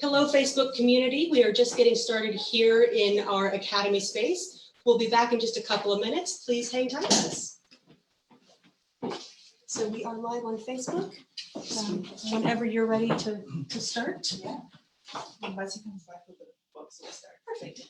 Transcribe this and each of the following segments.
Hello, Facebook community. We are just getting started here in our Academy space. We'll be back in just a couple of minutes. Please hang tight with us. So we are live on Facebook. Whenever you're ready to start. Yeah. Once he comes back with the books, we'll start. Perfect.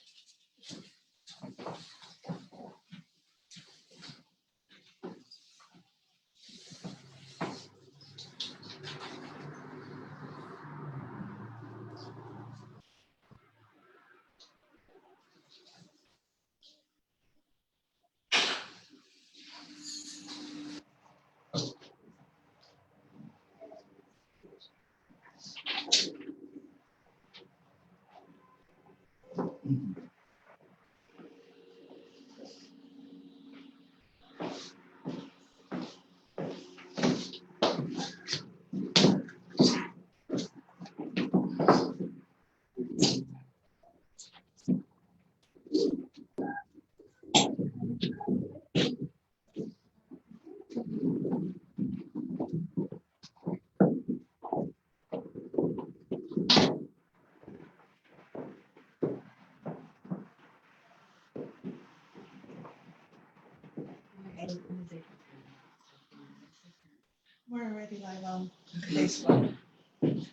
We're already live on Facebook. Good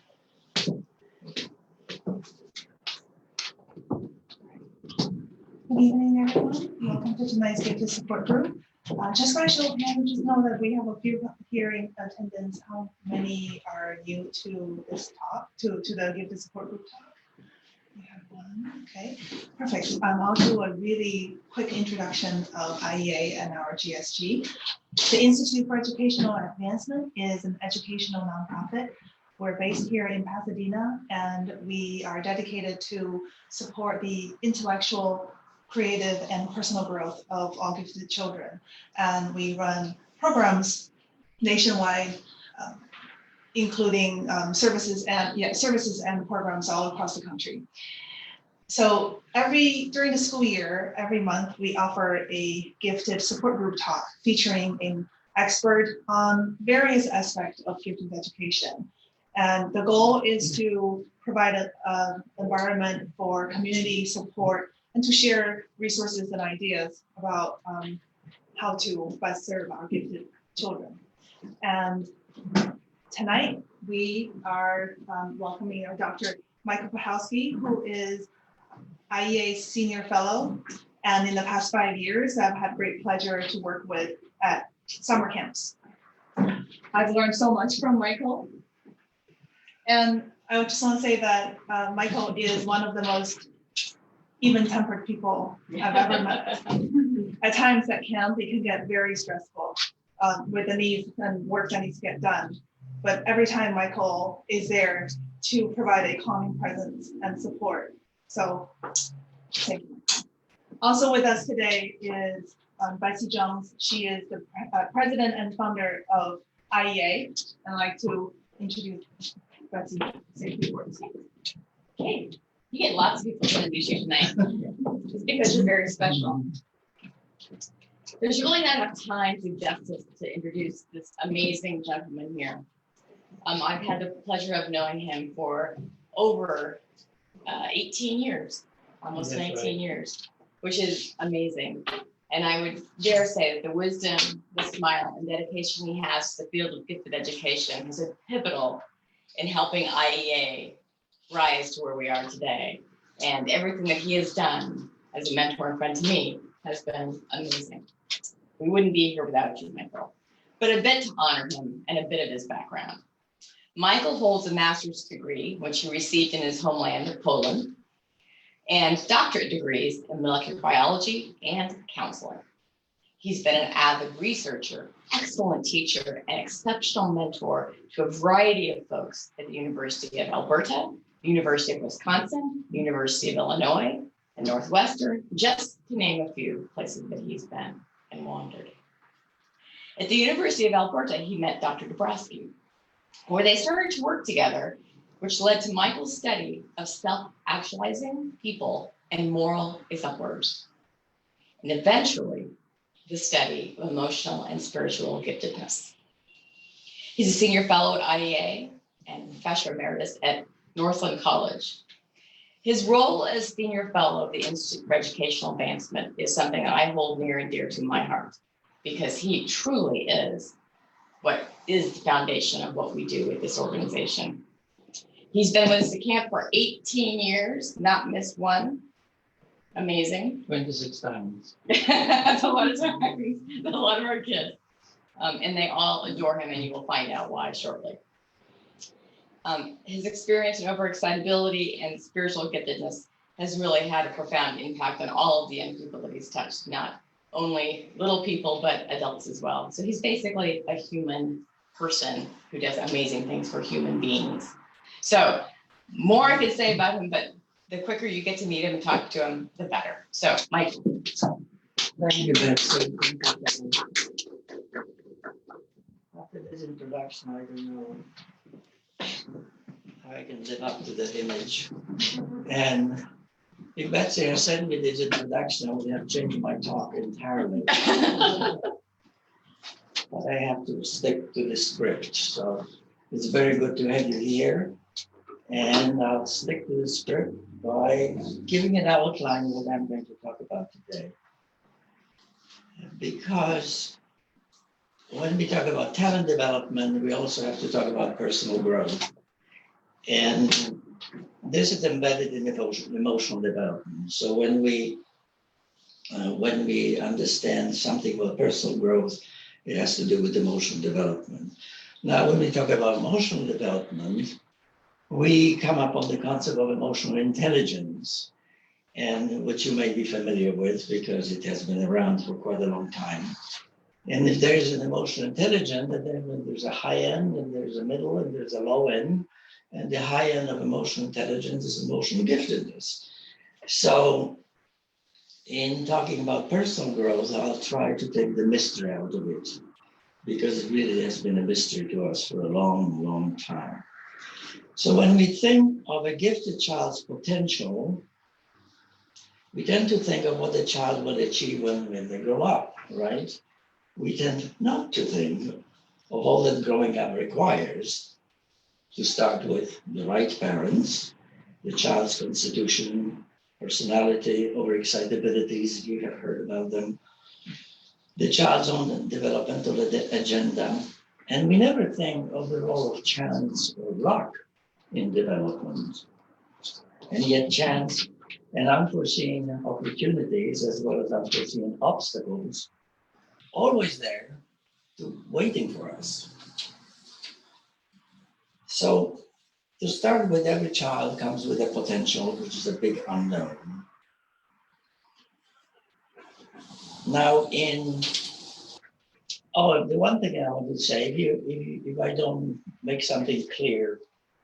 evening, everyone. Welcome to tonight's Gifted Support Group. Just by show of hands, just know that we have a few here in attendance. How many are new to this talk, to the Gifted Support Group talk? We have one. Okay, perfect. I'll do a really quick introduction of IEA and our GSG. The Institute for Educational Advancement is an educational nonprofit. We're based here in Pasadena, and we are dedicated to support the intellectual, creative, and personal growth of all gifted children. And we run programs nationwide, including services and programs all across the country. So during the school year, every month we offer a gifted support group talk featuring an expert on various aspects of gifted education. And the goal is to provide an environment for community support and to share resources and ideas about how to best serve our gifted children. And tonight we are welcoming our Dr. Michael Pachowski, who is IEA's Senior Fellow, and in the past 5 years, I've had great pleasure to work with at summer camps. I've learned so much from Michael, and I just want to say that Michael is one of the most even-tempered people I've ever met. At times at camp, it can get very stressful with the needs and work that needs to get done. But every time Michael is there to provide a calming presence and support. So, thank you. Also with us today is Betsy Jones. She is the president and founder of IEA. I'd like to introduce Betsy. Say a few words. Okay, you get lots of people to introduce you tonight, just because you're very special. There's really not enough time to justice to introduce this amazing gentleman here. I've had the pleasure of knowing him for over 18 years, almost That's 19 right. years, which is amazing. And I would dare say that the wisdom, the smile, and dedication he has to the field of gifted education has been pivotal in helping IEA rise to where we are today. And everything that he has done as a mentor and friend to me has been amazing. We wouldn't be here without you, Michael. But a bit to honor him and a bit of his background. Michael holds a master's degree, which he received in his homeland of Poland, and doctorate degrees in molecular biology and counseling. He's been an avid researcher, excellent teacher, and exceptional mentor to a variety of folks at the University of Alberta, the University of Wisconsin, the University of Illinois, and Northwestern, just to name a few places that he's been and wandered. At the University of Alberta, he met Dr. Dabrowski, where they started to work together, which led to Michael's study of self-actualizing people and moral exemplars, and eventually the study of emotional and spiritual giftedness. He's a senior fellow at IEA and professor emeritus at Northland College. His role as senior fellow of the Institute for Educational Advancement is something that I hold near and dear to my heart, because he truly is what is the foundation of what we do with this organization. He's been with us at camp for 18 years, not missed one. Amazing. 26 times. That's a lot of times. That's a lot of our kids. And they all adore him, and you will find out why shortly. His experience in overexcitability and spiritual giftedness has really had a profound impact on all of the young people that he's touched, not only little people, but adults as well. So he's basically a human person who does amazing things for human beings. So more I could say about him, but the quicker you get to meet him and talk to him, the better. So, Mike. Thank you, Betsy. After this introduction, I don't know how I can live up to that image. And if Betsy had sent me this introduction, I would have changed my talk entirely. But I have to stick to the script. So it's very good to have you here. And I'll stick to the script by giving an outline of what I'm going to talk about today. Because when we talk about talent development, we also have to talk about personal growth. And this is embedded in emotional development. So when we understand something about personal growth, it has to do with emotional development. Now, when we talk about emotional development, we come up on the concept of emotional intelligence, and which you may be familiar with because it has been around for quite a long time. And if there is an emotional intelligence, then there's a high end, and there's a middle, and there's a low end. And the high end of emotional intelligence is emotional giftedness. So in talking about personal growth, I'll try to take the mystery out of it, because it really has been a mystery to us for a long, long time. So when we think of a gifted child's potential, we tend to think of what the child will achieve when they grow up, right? We tend not to think of all that growing up requires, to start with the right parents, the child's constitution, personality, overexcitabilities, if you have heard about them, the child's own developmental agenda, and we never think of the role of chance or luck in development. And yet chance and unforeseen opportunities, as well as unforeseen obstacles, always there, waiting for us. So to start with, every child comes with a potential, which is a big unknown. Now the one thing I want to say, if I don't make something clear,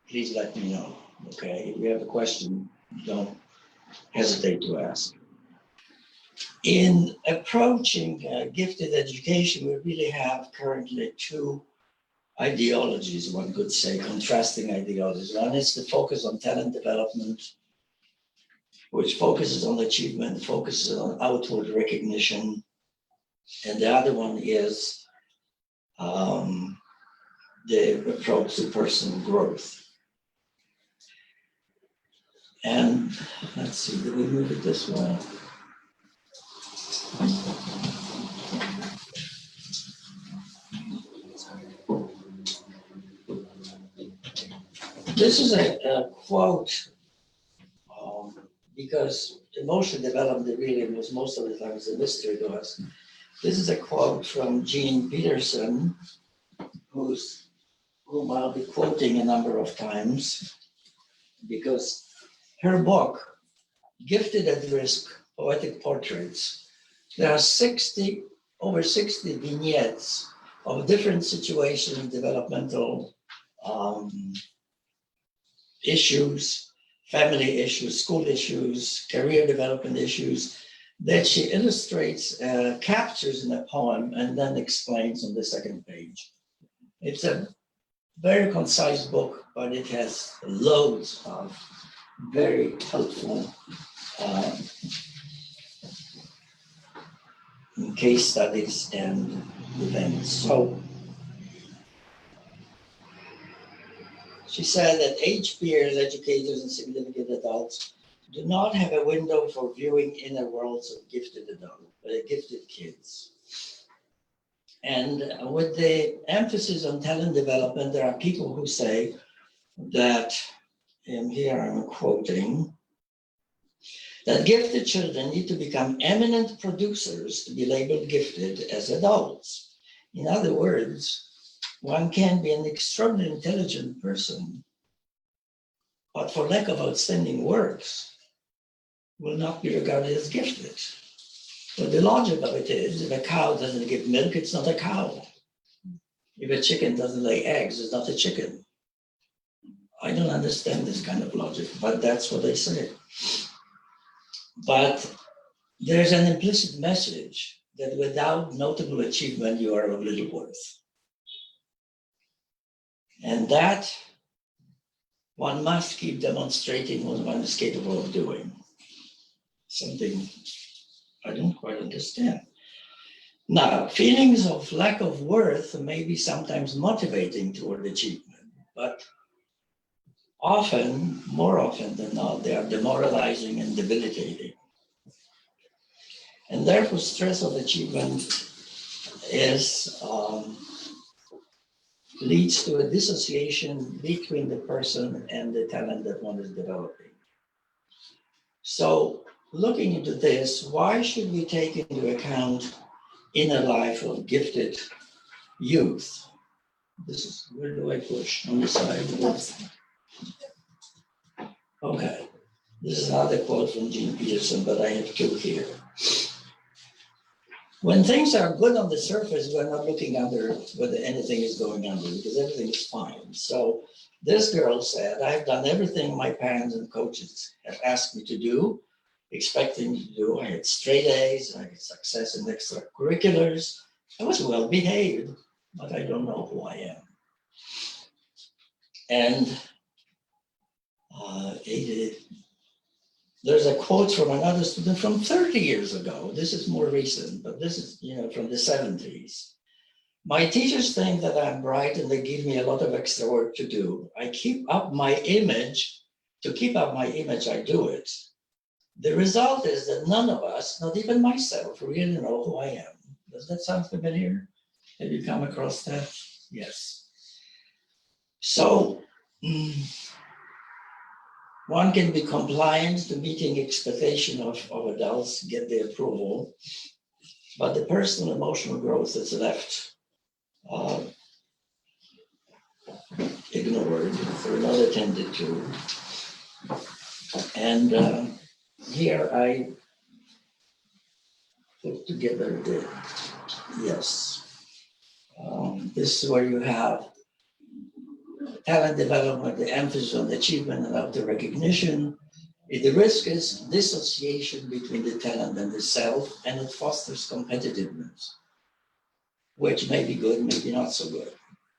please let me know, okay? If you have a question, don't hesitate to ask. In approaching gifted education, we really have currently two ideologies, one could say, contrasting ideologies. One is the focus on talent development, which focuses on achievement, focuses on outward recognition. And the other one is the approach to personal growth. And let's see, did we move it this way? This is a quote, because emotional development really was most of the time is a mystery to us. This is a quote from Jean Peterson, whom I'll be quoting a number of times, because her book, Gifted at Risk, Poetic Portraits, there are over 60 vignettes of different situations, developmental issues, family issues, school issues, career development issues, that she illustrates, captures in a poem, and then explains on the second page. It's a very concise book, but it has loads of very helpful case studies and events. So She said that age peers, educators, and significant adults do not have a window for viewing inner worlds of gifted kids. And with the emphasis on talent development, there are people who say that, and here I'm quoting, that gifted children need to become eminent producers to be labeled gifted as adults. In other words, one can be an extraordinarily intelligent person, but for lack of outstanding works, will not be regarded as gifted. But the logic of it is, if a cow doesn't give milk, it's not a cow. If a chicken doesn't lay eggs, it's not a chicken. I don't understand this kind of logic, but that's what they say. But there's an implicit message that without notable achievement, you are of little worth. And that one must keep demonstrating what one is capable of doing. Something I don't quite understand. Now, feelings of lack of worth may be sometimes motivating toward achievement, but often, more often than not, they are demoralizing and debilitating. And therefore, stress of achievement leads to a dissociation between the person and the talent that one is developing. So, looking into this, why should we take into account inner life of gifted youth? This is, where do I push? On the side? Okay. This is another quote from Gene Peterson, but I have two here. When things are good on the surface, we're not looking under whether anything is going under, because everything is fine. So this girl said, I've done everything my parents and coaches have asked me to do, expecting me to do. I had straight A's, I had success in extracurriculars. I was well behaved, but I don't know who I am. And there's a quote from another student from 30 years ago. This is more recent, but this is, from the 70s. My teachers think that I'm bright and they give me a lot of extra work to do. I keep up my image. To keep up my image, I do it. The result is that none of us, not even myself, really know who I am. Does that sound familiar? Have you come across that? Yes. So, one can be compliant to meeting expectation of adults, get the approval, but the personal emotional growth is left ignored or not attended to. And here I put together this is where you have talent development, the emphasis on achievement and after recognition. The risk is dissociation between the talent and the self, and it fosters competitiveness, which may be good, maybe not so good.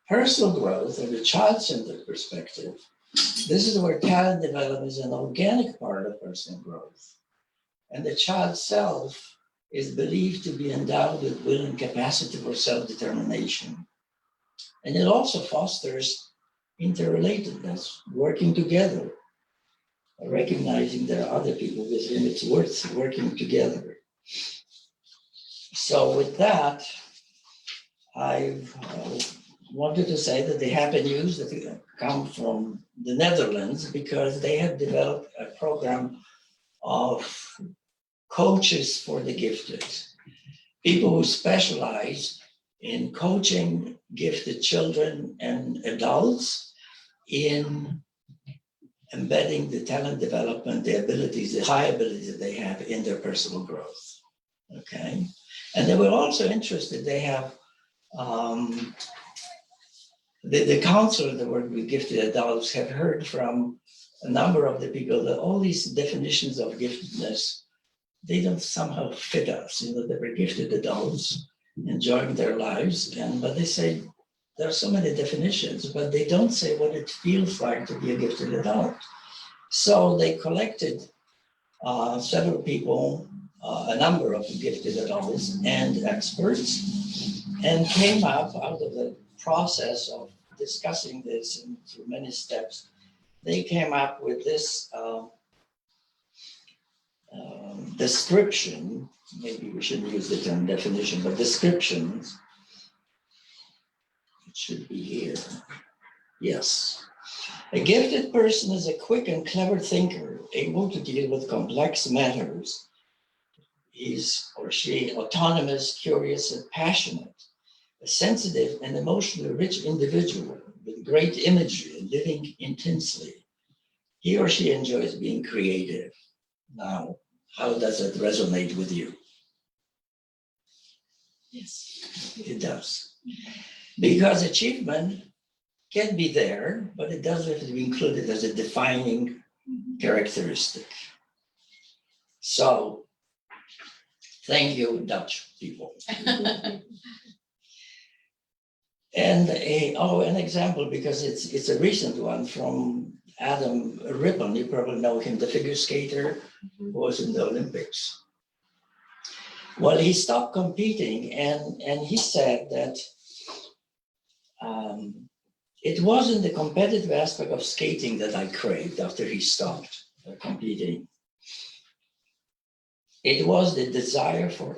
Personal growth, or the child-centered perspective, this is where talent development is an organic part of personal growth. And the child self is believed to be endowed with will and capacity for self-determination. And it also fosters interrelatedness, working together, recognizing there are other people with whom it's worth working together. So with that, I wanted to say that the happy news that come from the Netherlands, because they have developed a program of coaches for the gifted, people who specialize in coaching gifted children and adults in embedding the talent development, the abilities, the high abilities that they have in their personal growth. Okay. And they were also interested, they have the counselor that work with gifted adults have heard from a number of the people that all these definitions of giftedness, they don't somehow fit us. They were gifted adults enjoying their lives, but they say there are so many definitions, but they don't say what it feels like to be a gifted adult. So they collected several people, a number of gifted adults and experts, and came up out of the process of discussing this and through many steps, they came up with this description. Maybe we shouldn't use the term definition, but descriptions. It should be here. Yes. A gifted person is a quick and clever thinker, able to deal with complex matters. He's or she autonomous, curious, and passionate, a sensitive and emotionally rich individual with great imagery and living intensely. He or she enjoys being creative. Now, how does it resonate with you? Yes. It does. Because achievement can be there, but it doesn't have to be included as a defining characteristic. So, thank you, Dutch people. And an example, because it's a recent one from Adam Rippon. You probably know him, the figure skater who was in the Olympics. Well, he stopped competing, and he said that it wasn't the competitive aspect of skating that I craved after he stopped competing. It was the desire for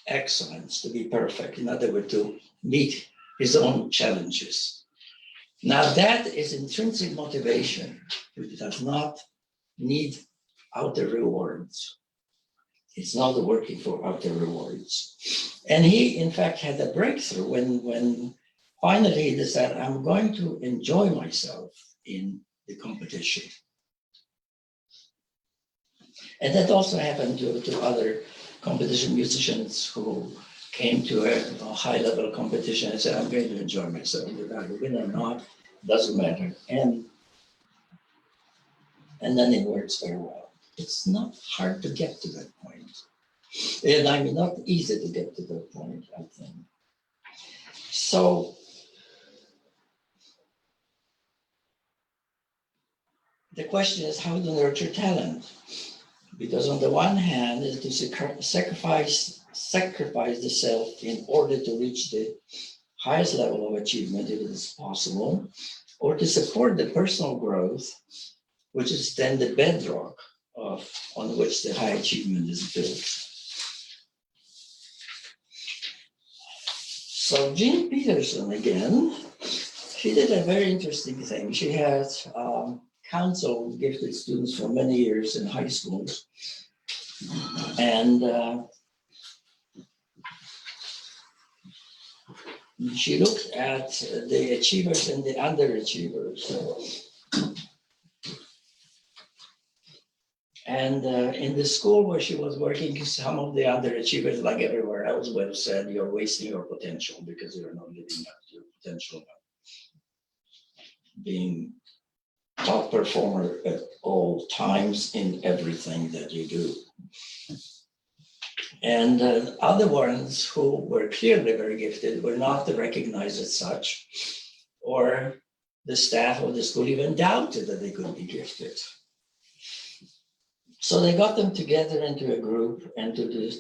excellence, to be perfect. In other words, to meet his own challenges. Now that is intrinsic motivation. It does not need outer rewards. It's not working for outer rewards. And he, in fact, had a breakthrough when finally he decided, I'm going to enjoy myself in the competition. And that also happened to other competition musicians who came to a high-level competition and said, I'm going to enjoy myself. Whether I win or not, doesn't matter. And then it works very well. It's not hard to get to that point. And I mean, not easy to get to that point, I think. So the question is how to nurture talent. Because on the one hand, is to sacrifice the self in order to reach the highest level of achievement, if it is possible, or to support the personal growth, which is then the bedrock on which the high achievement is built. So Jean Peterson again, she did a very interesting thing. She had counseled gifted students for many years in high schools. And she looked at the achievers and the underachievers. And in the school where she was working, some of the underachievers, like everywhere else, would have said, you're wasting your potential because you're not living up to your potential. Being top performer at all times in everything that you do. And other ones who were clearly very gifted were not recognized as such, or the staff of the school even doubted that they could be gifted. So they got them together into a group and to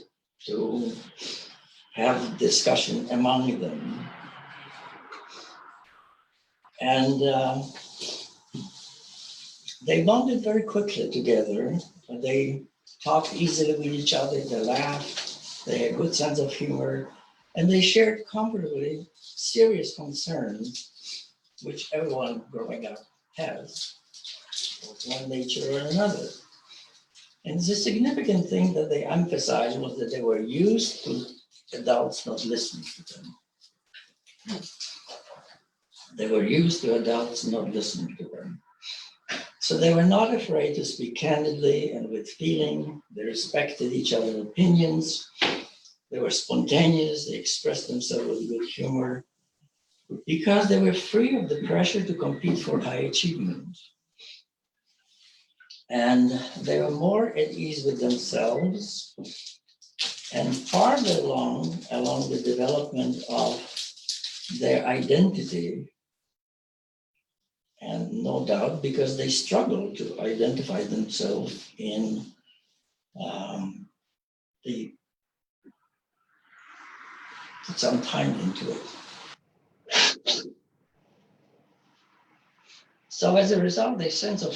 have discussion among them. And they bonded very quickly together. They talked easily with each other, they laughed, they had a good sense of humor, and they shared comfortably serious concerns, which everyone growing up has, of one nature or another. And the significant thing that they emphasized was that they were used to adults not listening to them. They were used to adults not listening to them. So they were not afraid to speak candidly and with feeling. They respected each other's opinions. They were spontaneous. They expressed themselves with good humor because they were free of the pressure to compete for high achievement. And they were more at ease with themselves and farther along the development of their identity. And no doubt because they struggle to identify themselves in put some time into it. So as a result, their sense of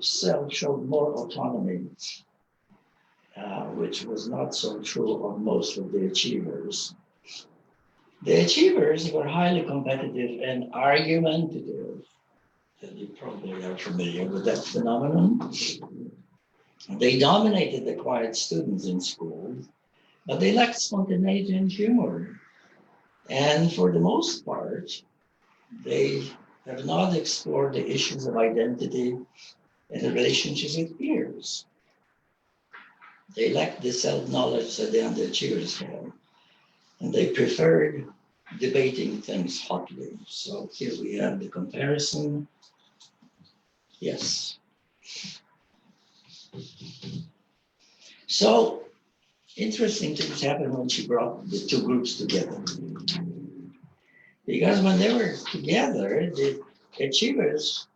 self showed more autonomy, which was not so true of most of the achievers. The achievers were highly competitive and argumentative. You probably are familiar with that phenomenon. They dominated the quiet students in school, but they lacked spontaneity and humor. And for the most part, they have not explored the issues of identity and relationships with peers. They lacked the self-knowledge that the underachievers have, and they preferred debating things hotly. So here we have the comparison. Yes. So interesting things happened when she brought the two groups together. Because when they were together, the achievers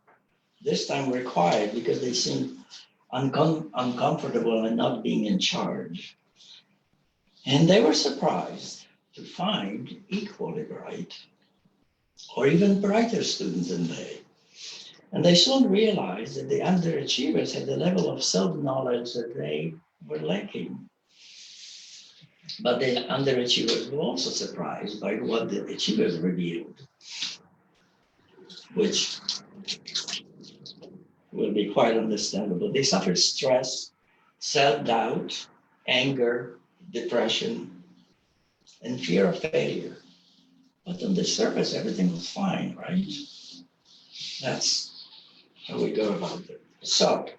this time were quiet because they seemed uncomfortable and not being in charge. And they were surprised to find equally bright or even brighter students than they. And they soon realized that the underachievers had a level of self-knowledge that they were lacking. But the underachievers were also surprised by what the achievers revealed, which will be quite understandable. They suffered stress, self-doubt, anger, depression, and fear of failure. But on the surface, everything was fine, right? That's how we go about it. So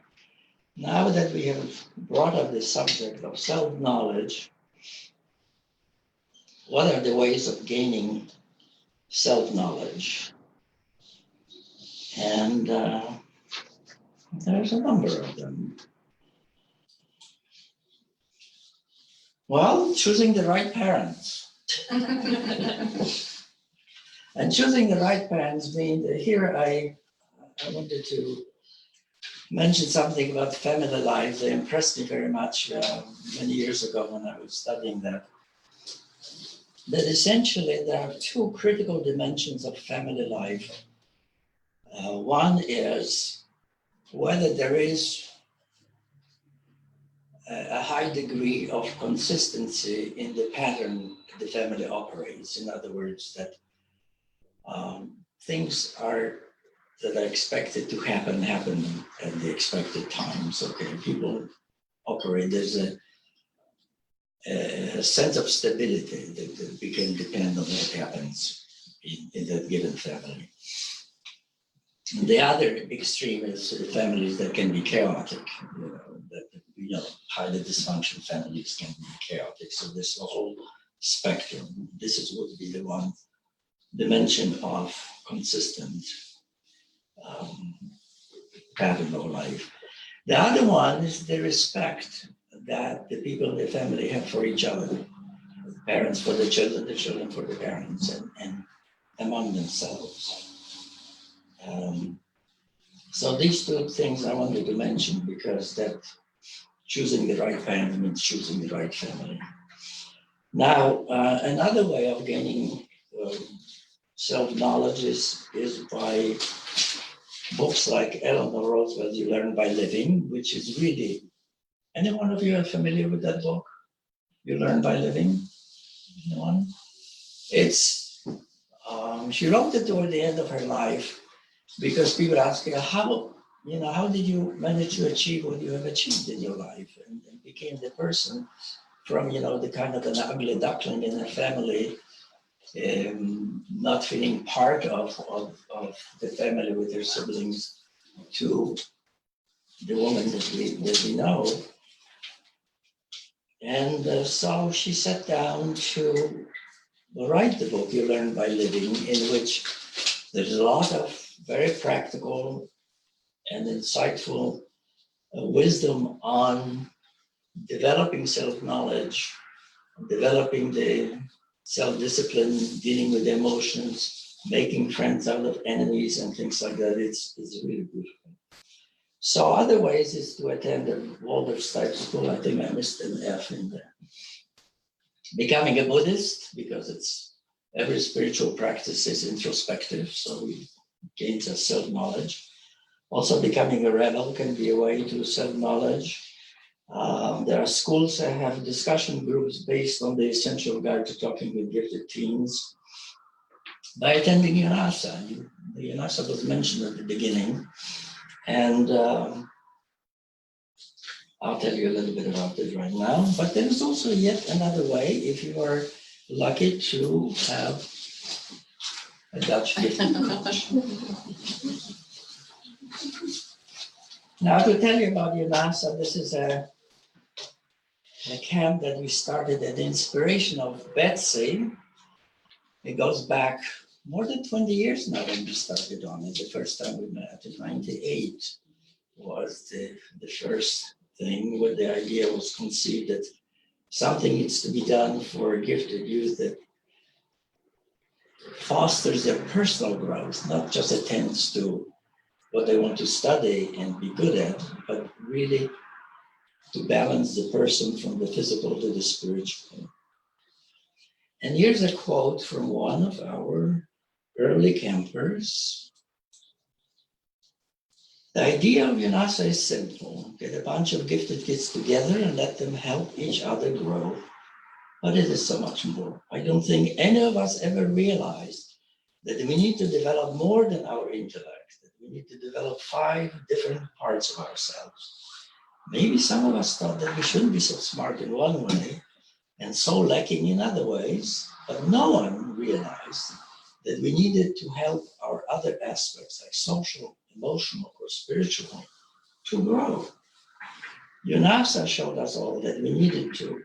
now that we have brought up the subject of self-knowledge, what are the ways of gaining self-knowledge? And there's a number of them. Well, choosing the right parents. And choosing the right parents means here I wanted to mention something about family life. They impressed me very much many years ago when I was studying that. That essentially there are two critical dimensions of family life. One is whether there is a high degree of consistency in the pattern the family operates. In other words, that things that are expected to happen at the expected times. Okay, people operate. There's a sense of stability that we can depend on what happens in that given family. And the other extreme is families that can be chaotic. Highly dysfunctional families can be chaotic. So there's a whole spectrum. This would be the one dimension of consistent pattern of life. The other one is the respect that the people in the family have for each other, the parents for the children for the parents, and among themselves. So these two things I wanted to mention because that choosing the right parent means choosing the right family. Now, another way of gaining self-knowledge is by books like Eleanor Roosevelt's You Learn by Living, which is really, any one of you are familiar with that book? You Learn by Living? Anyone? It's, she wrote it toward the end of her life because people ask her, how did you manage to achieve what you have achieved in your life? And became the person from, the kind of an ugly duckling in a family, not feeling part of the family with her siblings, to the woman that we know. And so she sat down to write the book, You Learn by Living, in which there's a lot of very practical and insightful wisdom on developing self-knowledge, developing the self-discipline, dealing with emotions, making friends out of enemies and things like that. It's really beautiful. So other ways is to attend a Waldorf type school. I think I missed an F in there. Becoming a Buddhist, because every spiritual practice is introspective. So we gains us self-knowledge. Also, becoming a rebel can be a way to self-knowledge. There are schools that have discussion groups based on the essential guide to talking with gifted teens. By attending UNASA, the UNASA was mentioned at the beginning, and I'll tell you a little bit about it right now. But there is also yet another way if you are lucky to have a Dutch gifted coach. Now, to tell you about UNASA, this is a camp that we started at the inspiration of Betsy. It goes back more than 20 years now when we started on it. The first time we met in 98 was the first thing where the idea was conceived that something needs to be done for gifted youth that fosters their personal growth, not just attends to what they want to study and be good at, but really to balance the person from the physical to the spiritual. And here's a quote from one of our early campers. The idea of UNASA is simple: get a bunch of gifted kids together and let them help each other grow. But it is so much more. I don't think any of us ever realized that we need to develop more than our intellect, that we need to develop 5 different parts of ourselves. Maybe some of us thought that we shouldn't be so smart in one way and so lacking in other ways, but no one realized that we needed to help our other aspects like social, emotional, or spiritual to grow. UNASA showed us all that we needed to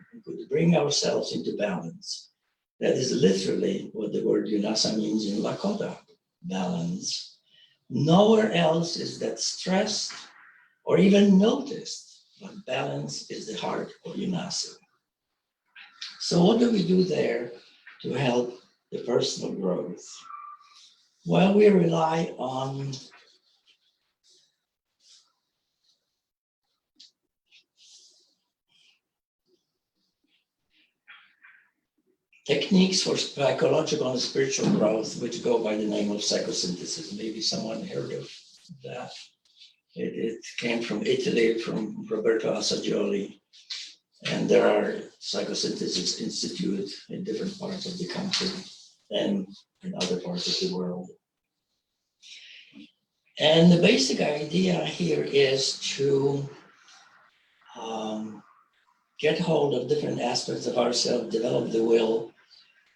bring ourselves into balance. That is literally what the word UNASA means in Lakota, balance. Nowhere else is that stressed or even noticed, but balance is the heart of UNASA. So what do we do there to help the personal growth? Well, we rely on techniques for psychological and spiritual growth, which go by the name of psychosynthesis. Maybe someone heard of that. It came from Italy, from Roberto Assagioli. And there are psychosynthesis institutes in different parts of the country and in other parts of the world. And the basic idea here is to get hold of different aspects of ourselves, develop the will,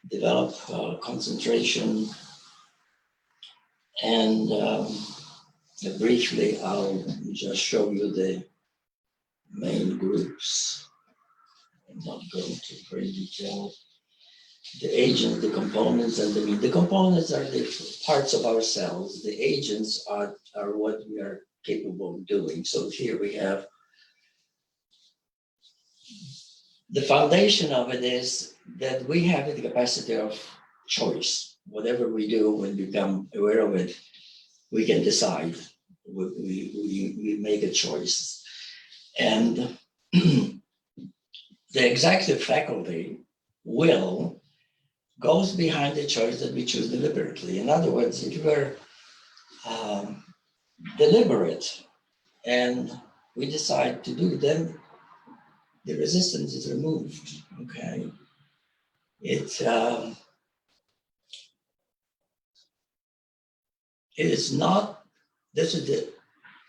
develop concentration, and briefly, I'll just show you the main groups. I'm not going to great detail. The agents, the components, and the components are the parts of ourselves. The agents are what we are capable of doing. So here we have the foundation of it is that we have the capacity of choice. Whatever we do, when we become aware of it, we can decide. We make a choice. And the executive faculty, will, goes behind the choice that we choose deliberately. In other words, if we're deliberate and we decide to do, then the resistance is removed, okay? It is not, this is the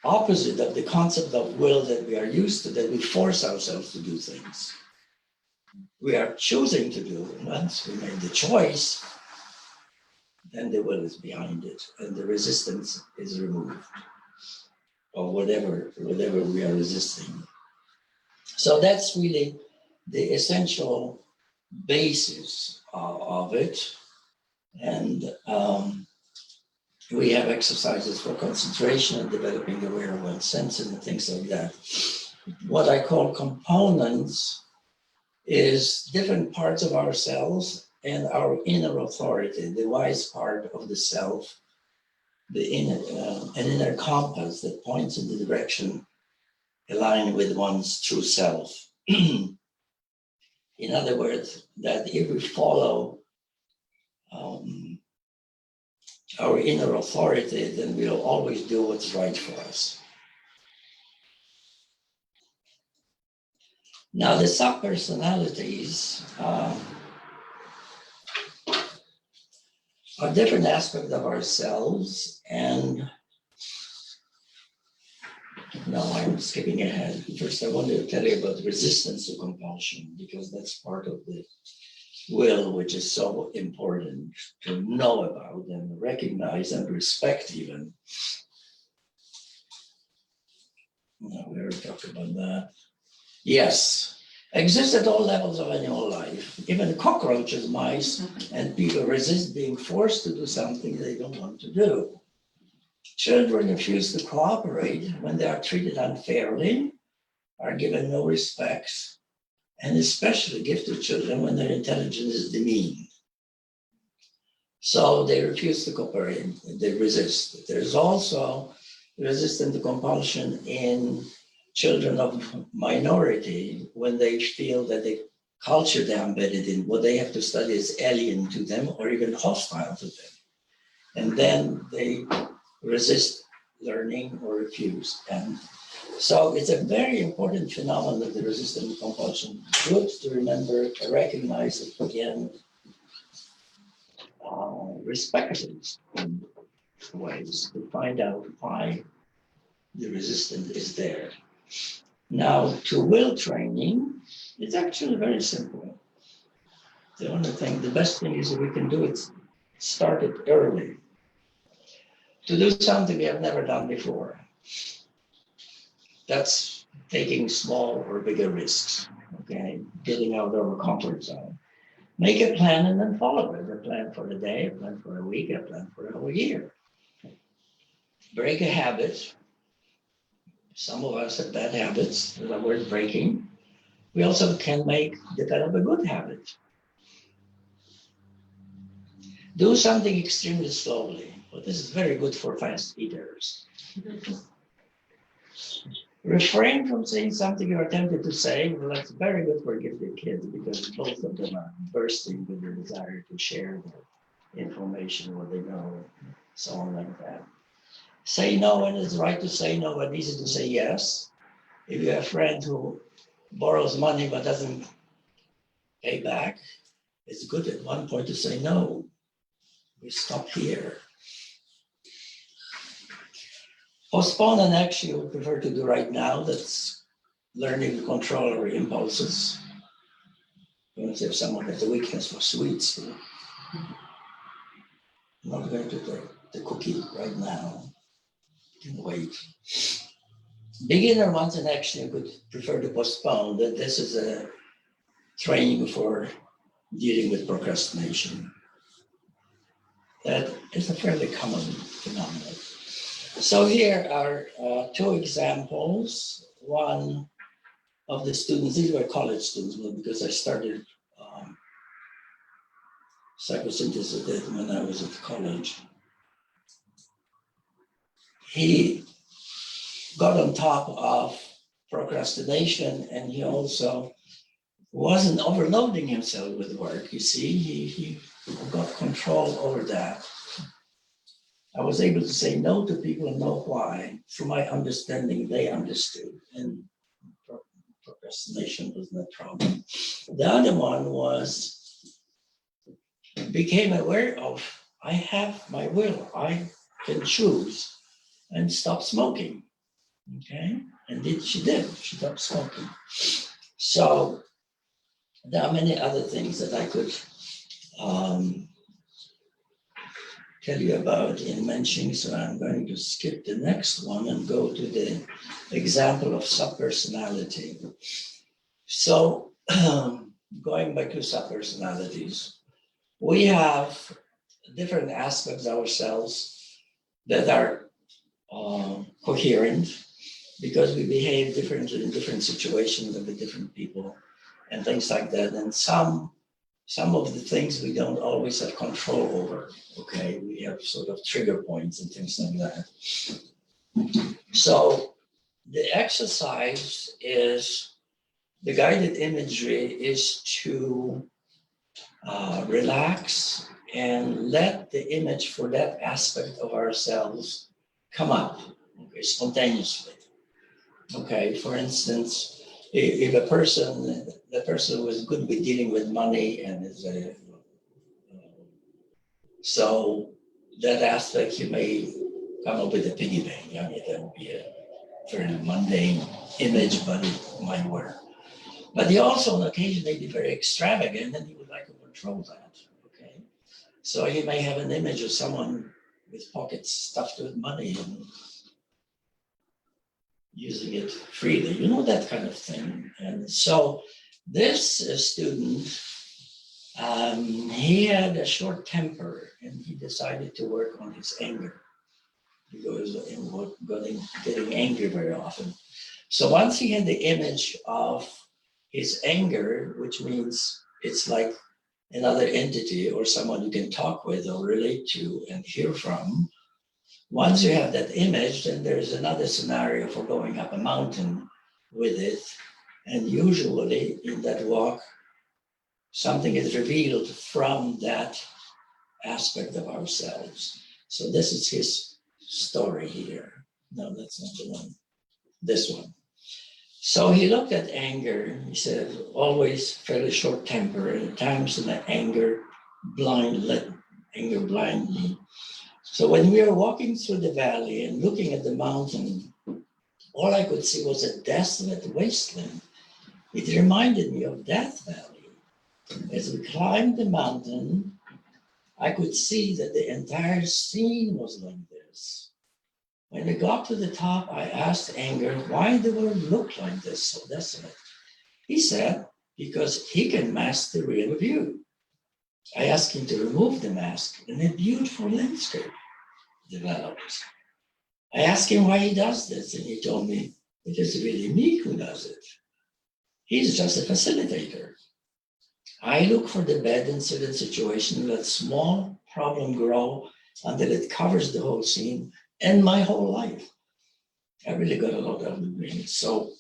opposite of the concept of will that we are used to, that we force ourselves to do things. We are choosing to do, and once we make the choice, then the will is behind it, and the resistance is removed, or whatever we are resisting. So that's really the essential basis of it. And we have exercises for concentration and developing aware of one's senses and things like that. What I call components is different parts of ourselves and our inner authority, the wise part of the self, the inner, an inner compass that points in the direction aligned with one's true self. In other words, that if we follow our inner authority, then we'll always do what's right for us. Now, the subpersonalities are different aspects of ourselves, and now I'm skipping ahead. First, I wanted to tell you about resistance to compulsion, because that's part of the will, which is so important to know about and recognize and respect even. Now, we already talked about that. Yes, exists at all levels of animal life. Even cockroaches, mice, and people resist being forced to do something they don't want to do. Children refuse to cooperate when they are treated unfairly, are given no respects, and especially gifted children when their intelligence is demeaned. So they refuse to cooperate, they resist. There's also resistance to compulsion in children of minority when they feel that the culture they're embedded in, what they have to study is alien to them or even hostile to them. And then they resist learning or refuse. And so it's a very important phenomenon of the resistance to compulsion. Good to remember, to recognize it again, respect it in ways to find out why the resistance is there. Now, to will training, it's actually very simple. The only thing, the best thing is if we can do it, start it early. To do something we have never done before. That's taking small or bigger risks, okay? Getting out of our comfort zone. Make a plan and then follow it. A plan for the day, a plan for a week, a plan for a whole year. Break a habit. Some of us have bad habits that are worth breaking. We also can develop a good habit. Do something extremely slowly. Well, this is very good for fast eaters. Refrain from saying something you're tempted to say. Well, that's very good for gifted kids because both of them are bursting with their desire to share their information, what they know, so on like that. Say no when it's right to say no, but easy to say yes. If you have a friend who borrows money but doesn't pay back, it's good at one point to say no. We stop here. Postpone an action you would prefer to do right now. That's learning to control our impulses. If someone has a weakness for sweets, I'm not going to take the cookie right now. You can wait. Beginner wants an action you could prefer to postpone. That this is a training for dealing with procrastination. That is a fairly common phenomenon. So here are two examples. One of the students, these were college students, because I started psychosynthesis when I was at college. He got on top of procrastination, and he also wasn't overloading himself with work. You see, he got control over that. I was able to say no to people and know why. Through my understanding, they understood, and procrastination was no problem. The other one was became aware of, I have my will, I can choose, and stop smoking. Okay, and she did. She stopped smoking. So there are many other things that I could tell you about in mentioning, so I'm going to skip the next one and go to the example of subpersonality. So going back to subpersonalities, we have different aspects of ourselves that are coherent because we behave differently in different situations and with different people and things like that. And some of the things we don't always have control over, okay? We have sort of trigger points and things like that. So the exercise is, the guided imagery is to relax and let the image for that aspect of ourselves come up, okay, spontaneously. Okay, for instance, if the person was good with dealing with money and is a, so that aspect you may come up with a piggy bank. I mean, that would be a very mundane image, but it might work. But he also on occasion may be very extravagant and he would like to control that. Okay. So he may have an image of someone with pockets stuffed with money and using it freely, you know, that kind of thing. And so this student, he had a short temper and he decided to work on his anger because he was getting angry very often. So once he had the image of his anger, which means it's like another entity or someone you can talk with or relate to and hear from, once you have that image, then there's another scenario for going up a mountain with it. And usually in that walk, something is revealed from that aspect of ourselves. So this is his story here. No, that's not the one. This one. So he looked at anger. He said, always fairly short temper, and at times in the anger let anger blind me. So when we were walking through the valley and looking at the mountain, all I could see was a desolate wasteland. It reminded me of Death Valley. As we climbed the mountain, I could see that the entire scene was like this. When we got to the top, I asked Anger, why the world look like this, so desolate? He said, because he can mask the real view. I asked him to remove the mask, and a beautiful landscape developed. I asked him why he does this, and he told me, it is really me who does it. He's just a facilitator. I look for the bad incident situation, let small problem grow until it covers the whole scene and my whole life. I really got a lot out of it. So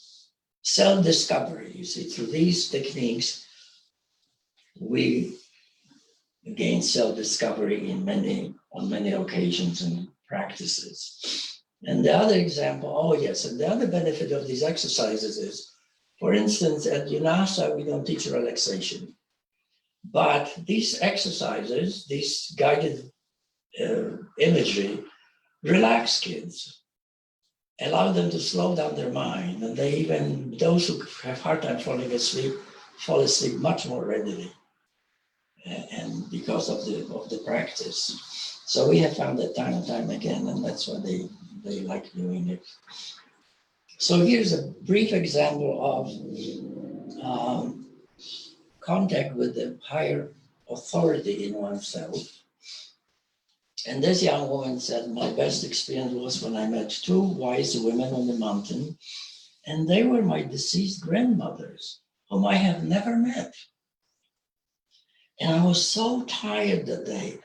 self-discovery, you see, through these techniques, we gain self-discovery on many occasions and practices. And the other example, oh yes, and the other benefit of these exercises is, for instance, at UNASA, we don't teach relaxation. But these exercises, these guided imagery, relax kids, allow them to slow down their mind, and they even, those who have hard time falling asleep, fall asleep much more readily, and because of the practice. So we have found that time and time again, and that's why they like doing it. So here's a brief example of contact with the higher authority in oneself. And this young woman said, my best experience was when I met two wise women on the mountain, and they were my deceased grandmothers, whom I have never met. And I was so tired that day,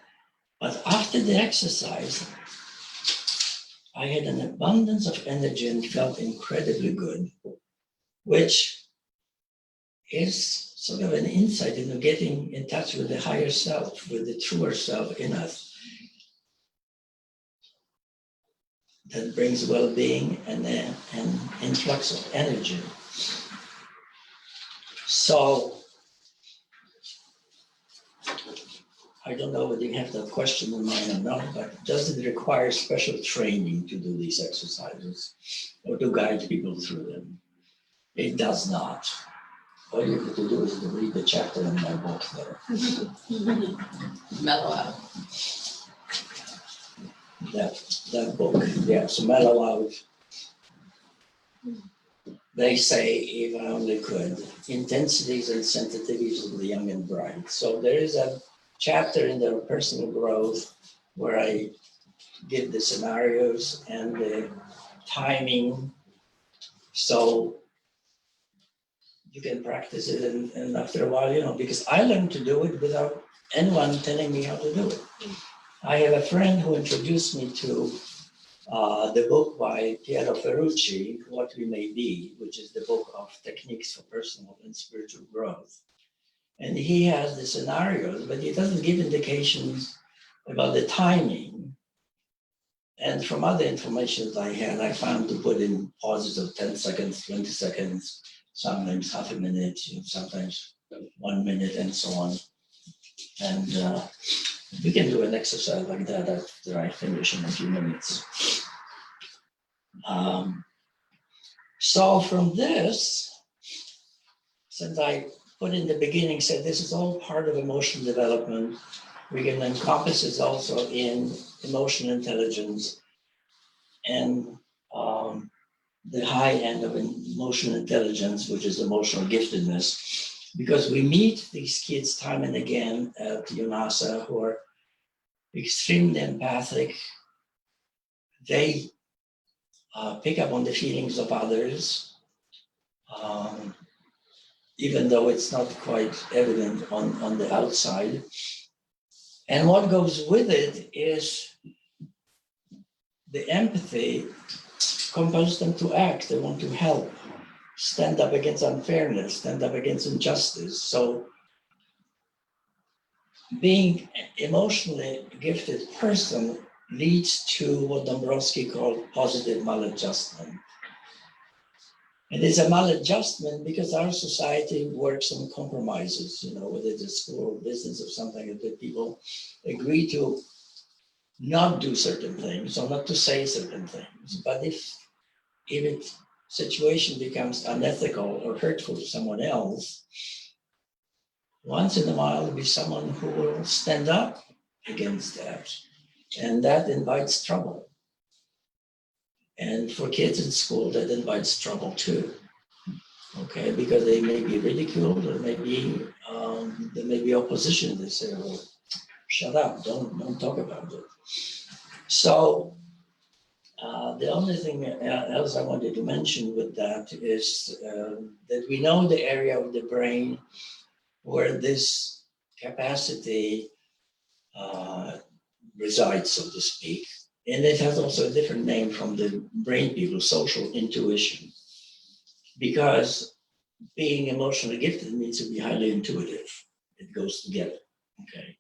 but after the exercise, I had an abundance of energy and felt incredibly good, which is sort of an insight into getting in touch with the higher self, with the truer self in us. That brings well-being and an influx of energy. So, I don't know whether you have that question in mind or not, but does it require special training to do these exercises or to guide people through them? It does not. All you have to do is to read the chapter in my book there. Mellow out. That book, yeah, so mellow out. They say, if I only could, intensities and sensitivities of the young and bright. So there is a chapter in the personal growth where I give the scenarios and the timing. So you can practice it and after a while, because I learned to do it without anyone telling me how to do it. I have a friend who introduced me to the book by Piero Ferrucci, What We May Be, which is the book of techniques for personal and spiritual growth. And he has the scenarios, but he doesn't give indications about the timing. And from other information that I had, I found to put in pauses of 10 seconds, 20 seconds, sometimes half a minute, sometimes 1 minute, and so on. And we can do an exercise like that after I finish in a few minutes. So from this, since I put in the beginning, said this is all part of emotional development, we can encompass it also in emotional intelligence and the high end of emotional intelligence, which is emotional giftedness, because we meet these kids time and again at UNASA who are extremely empathic. They pick up on the feelings of others, even though it's not quite evident on the outside. And what goes with it is the empathy compels them to act. They want to help, stand up against unfairness, stand up against injustice. So being emotionally gifted person leads to what Dombrowski called positive maladjustment. And it's a maladjustment because our society works on compromises, whether it's a school or business or something, that people agree to not do certain things or not to say certain things. But if a situation becomes unethical or hurtful to someone else, once in a while there'll be someone who will stand up against that. And that invites trouble. And for kids in school, that invites trouble too. Okay, because they may be ridiculed, or there may be opposition. They say, "Well, shut up! Don't talk about it." So the only thing else I wanted to mention with that is that we know the area of the brain where this capacity resides, so to speak, and it has also a different name from the brain people: social intuition, because being emotionally gifted means to be highly intuitive. It goes together, okay?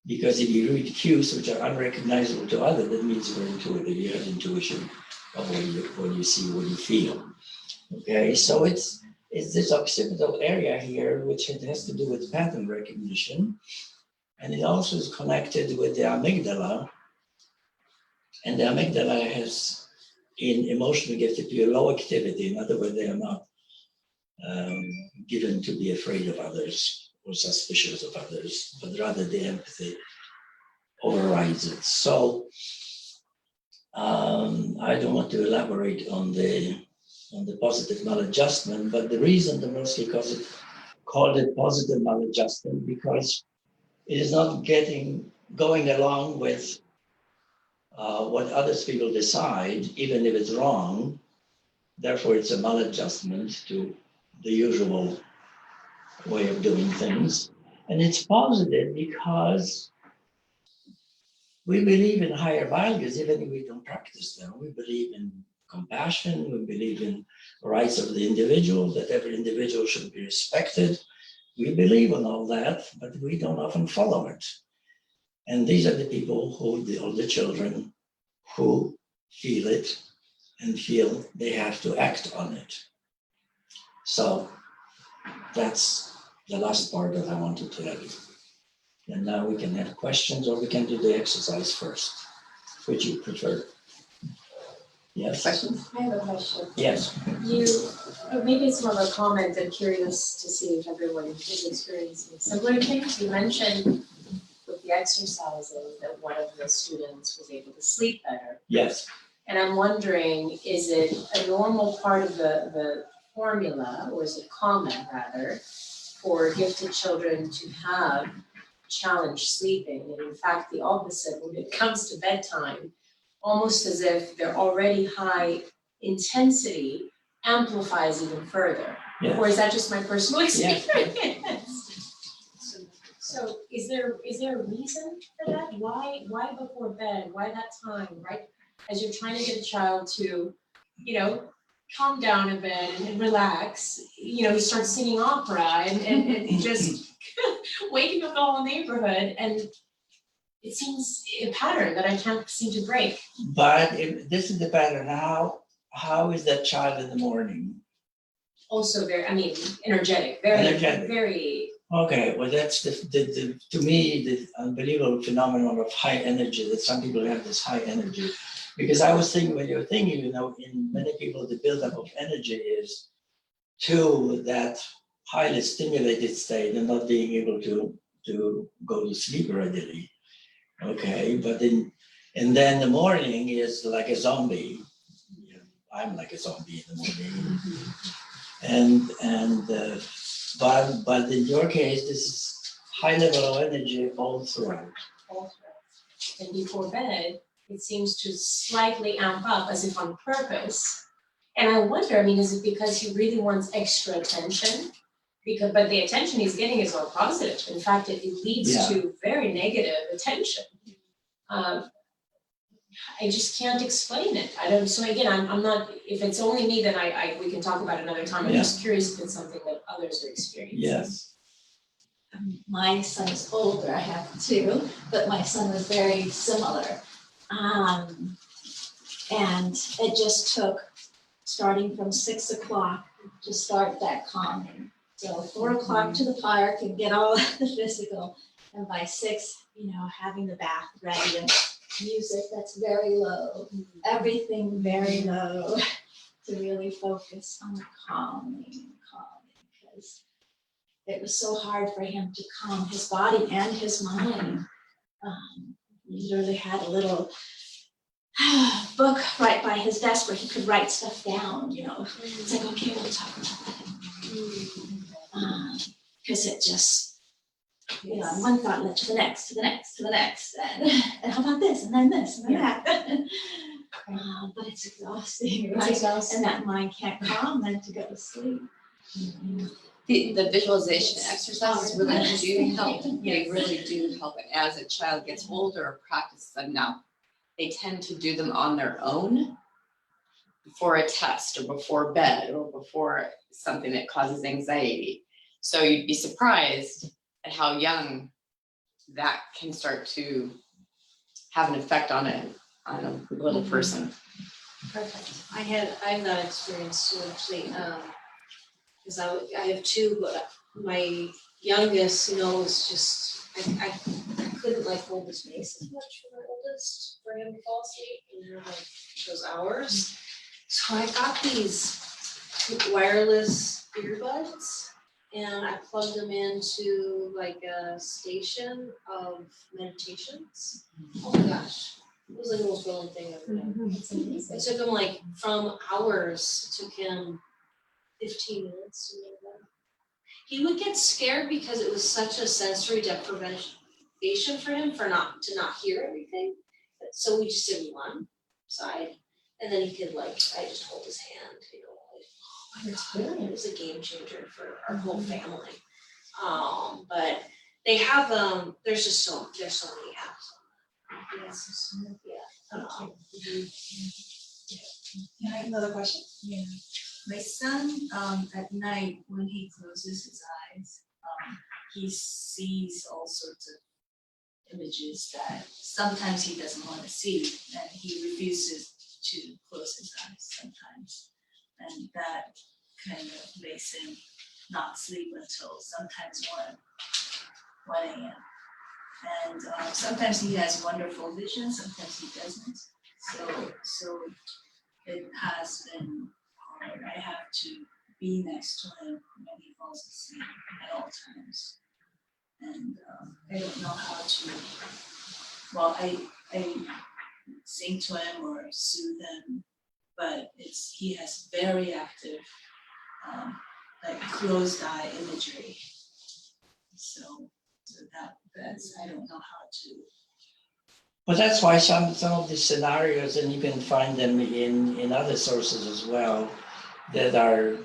Because if you read cues which are unrecognizable to others, that means you're intuitive. You have intuition of what you see, what you feel, okay? So it's this occipital area here, which it has to do with pattern recognition. And it also is connected with the amygdala. And the amygdala has, in emotionally gifted people, low activity. In other words, they are not given to be afraid of others or suspicious of others, but rather the empathy overrides it. So I don't want to elaborate on the positive maladjustment, but the reason Dombrowski called it positive maladjustment because it is not going along with what others people decide, even if it's wrong. Therefore, it's a maladjustment to the usual way of doing things. And it's positive because we believe in higher values, even if we don't practice them. We believe in compassion, we believe in the rights of the individual, that every individual should be respected. We believe in all that, but we don't often follow it. And these are the people all the children who feel it and feel they have to act on it. So that's the last part that I wanted to add. And now we can have questions, or we can do the exercise first. Which you prefer? Yes? Questions? I have a question. Yes. Maybe it's more of a comment. I'm curious to see if everyone is experiencing similar things. You mentioned with the exercises that one of the students was able to sleep better. Yes. And I'm wondering, is it a normal part of the formula, or is it common rather, for gifted children to have challenge sleeping? And in fact, the opposite when it comes to bedtime, almost as if they're already high intensity amplifies even further. Yes. Or is that just my personal experience? Yes. So is there a reason for that? Why before bed? Why that time, right? As you're trying to get a child to, calm down a bit and relax, you know, he starts singing opera and just waking up the whole neighborhood, and it seems a pattern that I can't seem to break. But if this is the pattern, how is that child in the morning? Also very, I mean, energetic, very, Energetic. very. Okay, well, that's the to me, the unbelievable phenomenon of high energy, that some people have this high energy. Because I was thinking, when you're thinking, you know, in many people, the buildup of energy is to that highly stimulated state and not being able to go to sleep readily. Okay, but and then the morning is like a zombie. I'm like a zombie in the morning. But in your case, this is high level of energy all throughout. And before bed, it seems to slightly amp up as if on purpose. And I wonder, I mean, is it because he really wants extra attention? But the attention he's getting is all positive. In fact, it leads to very negative attention. I just can't explain it. I don't, so again, I'm not, if it's only me, then we can talk about it another time. I'm just curious if it's something that others are experiencing. Yes. My son is older, I have two, but my son was very similar. And it just took, starting from 6 o'clock, to start that calming. So 4 o'clock to the park and get all the physical, and by 6, you know, having the bath ready and music that's very low, everything very low, to really focus on calming, because it was so hard for him to calm his body and his mind. He literally had a little book right by his desk where he could write stuff down, you know. It's like, okay, we'll talk about that. Because it just, you know, one thought led to the next, to the next, to the next, and how about this, and then this, and then that. But it's exhausting, right? It's exhausting. And that mind can't calm then to go to sleep. The visualization exercises really do help. They really do help. And as a child gets older or practices them now, they tend to do them on their own before a test or before bed or before something that causes anxiety. So you'd be surprised at how young that can start to have an effect on a little person. Perfect. I have that experience too, actually, because I have two, but my youngest, you know, was just, I couldn't like hold his face as much for my oldest, for him to fall asleep, you know, like those hours. So I got these wireless earbuds, and I plugged them into like a station of meditations. Oh my gosh, it was like the most brilliant thing I've ever done. It took him like from hours, it took him 15 minutes to make that. He would get scared because it was such a sensory deprivation for him to not hear everything. So we just did one side, and then he could like, I just hold his hand, you know. It was a game changer for our whole family. But they have there's so many apps on that. Can I have another question? Yeah. My son, at night, when he closes his eyes, he sees all sorts of images that sometimes he doesn't want to see, and he refuses to close his eyes sometimes. And that kind of makes him not sleep until sometimes 1 a.m. And sometimes he has wonderful visions, sometimes he doesn't. So it has been hard. I have to be next to him when he falls asleep at all times. And I don't know how to, well, I sing to him or soothe him, but he has very active, like closed eye imagery. So that's, I don't know how to. Well, that's why some of these scenarios, and you can find them in other sources as well, that are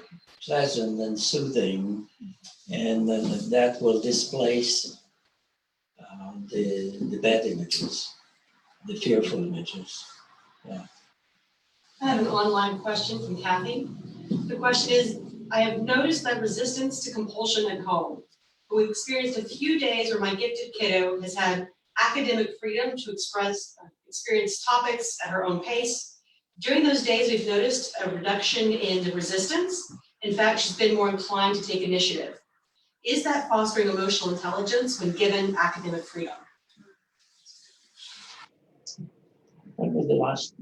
pleasant and soothing, and then that will displace the bad images, the fearful images. Yeah. I have an online question from Kathy. The question is, I have noticed that resistance to compulsion at home. We've experienced a few days where my gifted kiddo has had academic freedom to experience topics at her own pace. During those days, we've noticed a reduction in the resistance. In fact, she's been more inclined to take initiative. Is that fostering emotional intelligence when given academic freedom? What was the last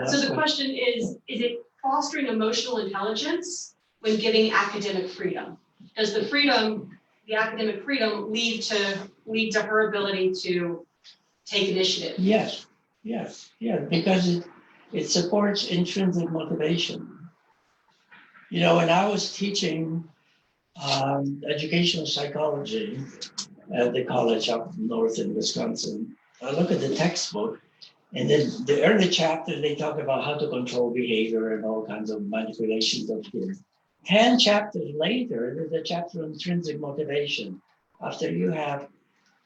So the question? question is it fostering emotional intelligence when giving academic freedom? Does the freedom, the academic freedom, lead to her ability to take initiative? Yes, because it supports intrinsic motivation. You know, when I was teaching educational psychology at the college up north in Wisconsin, I look at the textbook, and then the early chapters, they talk about how to control behavior and all kinds of manipulations of fear. 10 chapters later, there's a chapter on intrinsic motivation. After you have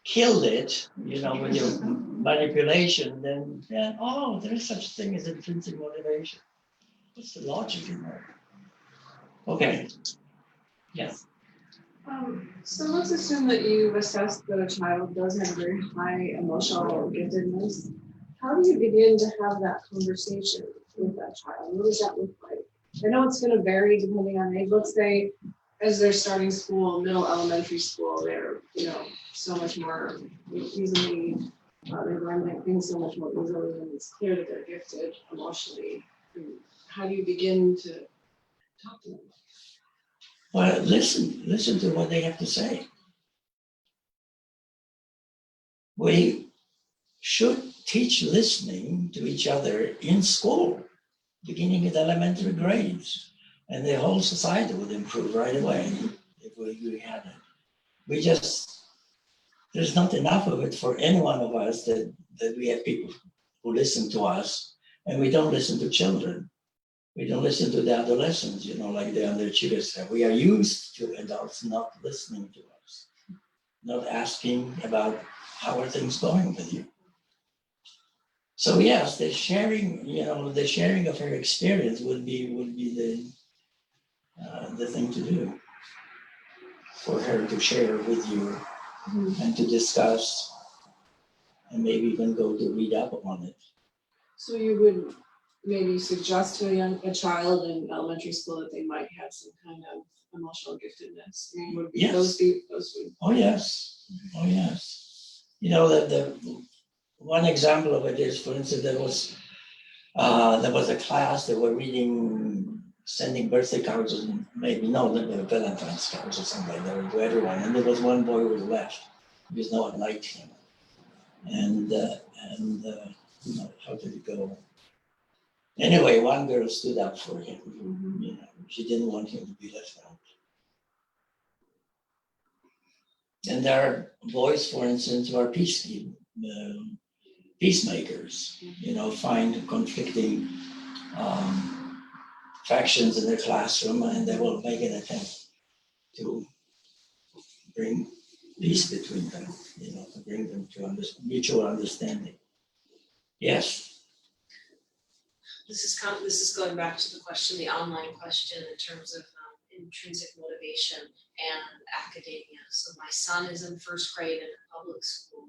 killed it, you know, with your manipulation, then oh, there is such thing as intrinsic motivation. What's the logic in that? Okay. Yes. So let's assume that you've assessed that a child does have very high emotional giftedness. How do you begin to have that conversation with that child? What does that look like? I know it's going to vary depending on age. Let's say as they're starting school, middle elementary school, they're, you know, so much more easily, they learn things so much more easily, and it's clear that they're gifted emotionally. And how do you begin to talk to them? Well, listen to what they have to say. We should teach listening to each other in school, beginning at elementary grades, and the whole society would improve right away if we had it. There's not enough of it for any one of us that we have people who listen to us, and we don't listen to children. We don't listen to the adolescents, you know, like the underachievers have. We are used to adults not listening to us, not asking about how are things going with you. So yes, the sharing, you know, the sharing of her experience would be the thing to do, for her to share with you and to discuss, and maybe even go to read up on it. So you would maybe suggest to a child in elementary school that they might have some kind of emotional giftedness. I mean, would be Yes. those would. Oh yes. You know, the one example of it is, for instance, there was a class that were sending birthday cards, and maybe Valentine's cards or something like that to everyone, and there was one boy who was left because no one liked him, and how did it go? Anyway, one girl stood up for him. You know, she didn't want him to be left out. And there are boys, for instance, who are peacemakers. You know, find conflicting factions in the classroom, and they will make an attempt to bring peace between them. You know, to bring them to mutual understanding. Yes. This is going back to the question, the online question, in terms of intrinsic motivation and academia. So my son is in first grade in a public school,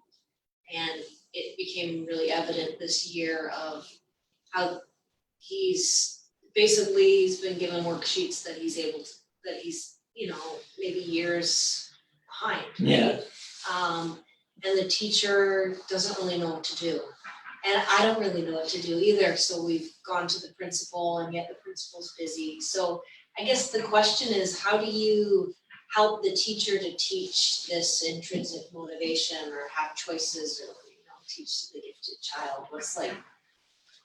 and it became really evident this year of how he's been given worksheets that he's you know, maybe years behind. Yeah. And the teacher doesn't really know what to do. And I don't really know what to do either. So we've gone to the principal, and yet the principal's busy. So I guess the question is, how do you help the teacher to teach this intrinsic motivation, or have choices, or, you know, teach the gifted child? What's like,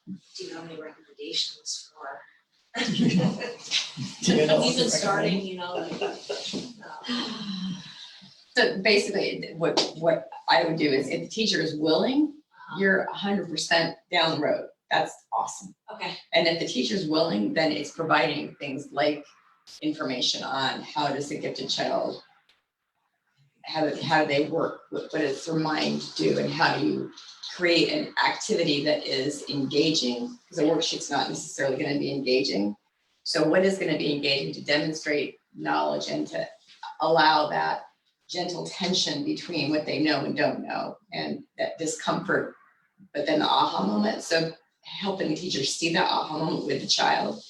do you have any recommendations for? Even starting, you know, like, So basically, what I would do is, if the teacher is willing, you're 100% down the road. That's awesome. okay. And if the teacher's willing, then it's providing things like information on how does the gifted child, how do they work, what does their mind do, and how do create an activity that is engaging, because a worksheet's not necessarily going to be engaging. So what is going to be engaging to demonstrate knowledge and to allow that gentle tension between what they know and don't know, and that discomfort, but then the aha moment. So helping the teacher see that aha moment with the child.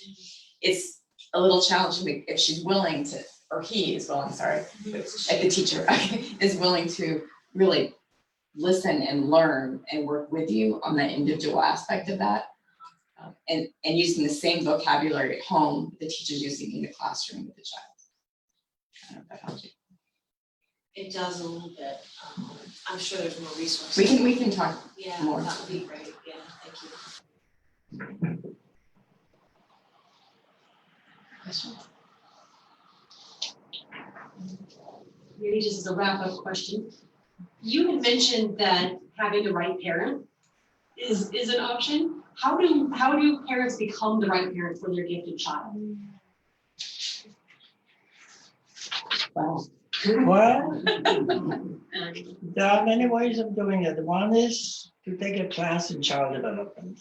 It's a little challenging if she's willing to, or he is willing, sorry, if the teacher is willing to really listen and learn and work with you on that individual aspect of that. And using the same vocabulary at home, the teacher's using in the classroom with the child. I don't know if that helps you. It does a little bit. I'm sure there's more resources. We can talk Yeah, more. that would be great. Yeah, thank you. Questions? Maybe just as a wrap-up question. You had mentioned that having the right parent is an option. How do parents become the right parent for their gifted child? Wow. Well, there are many ways of doing it. One is to take a class in child development.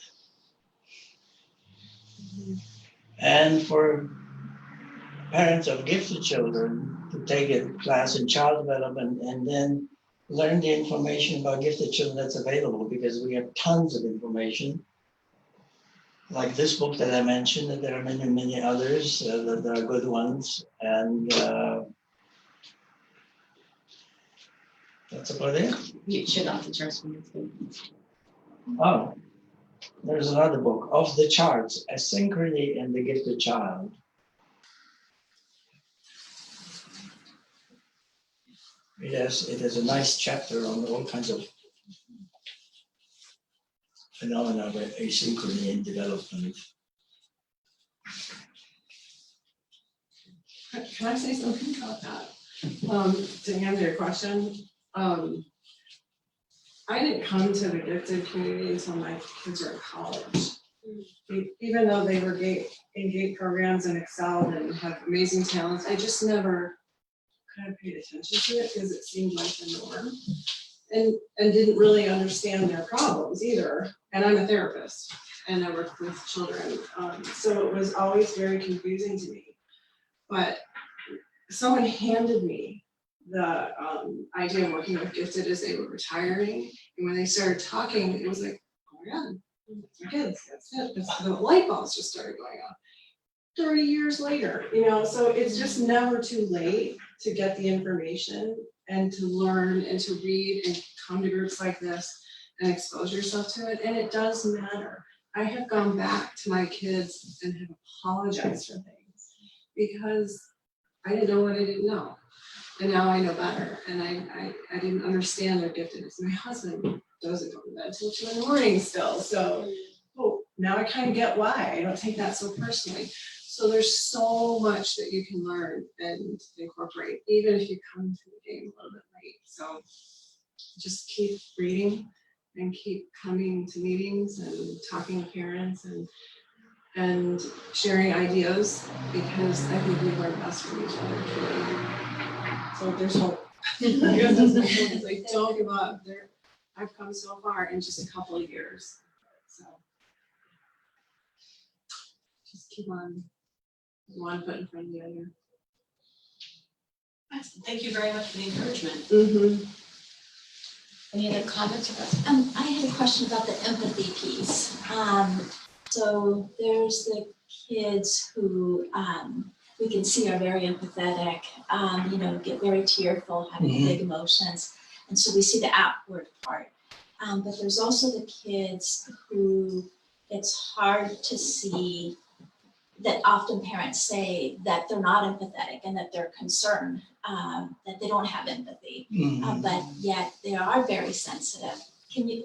And for parents of gifted children to take a class in child development and then learn the information about gifted children that's available, because we have tons of information. Like this book that I mentioned, and there are many, many others that are good ones. And that's about it. You should off the charts. Oh, there's another book, Off the Charts, Asynchrony in the Gifted Child. It has a nice chapter on all kinds of phenomena of asynchrony in development. Can I say something about that? To answer your question, I didn't come to the gifted community until my kids were in college. Even though they were in gate programs and excelled and had amazing talents, I just never kind of paid attention to it because it seemed like the norm, and didn't really understand their problems either. And I'm a therapist and I work with children, so it was always very confusing to me. But someone handed me the idea of working with gifted as they were retiring, and when they started talking, it was like, oh my God, it's my kids, that's it. The light bulbs just started going on. 30 years later, so it's just never too late to get the information and to learn and to read and come to groups like this and expose yourself to it. And it does matter. I have gone back to my kids and have apologized for things because I didn't know what I didn't know. And now I know better. And I didn't understand their giftedness. My husband doesn't go to bed till 2 a.m. still. So now I kind of get why. I don't take that so personally. So there's so much that you can learn and incorporate, even if you come to the game a little bit late. So just keep reading and keep coming to meetings and talking to parents and sharing ideas, because I think we learn best from each other truly. So there's hope. Like, don't give up. I've come so far in just a couple of years. So just keep on one foot in front of the other. Excellent. Thank you very much for the encouragement. Mm-hmm. Any other comments or questions? I had a question about the empathy piece. So there's the kids who we can see are very empathetic, get very tearful, having big emotions. And so we see the outward part. But there's also the kids who it's hard to see, that often parents say that they're not empathetic and that they're concerned, that they don't have empathy, but yet they are very sensitive. Can you,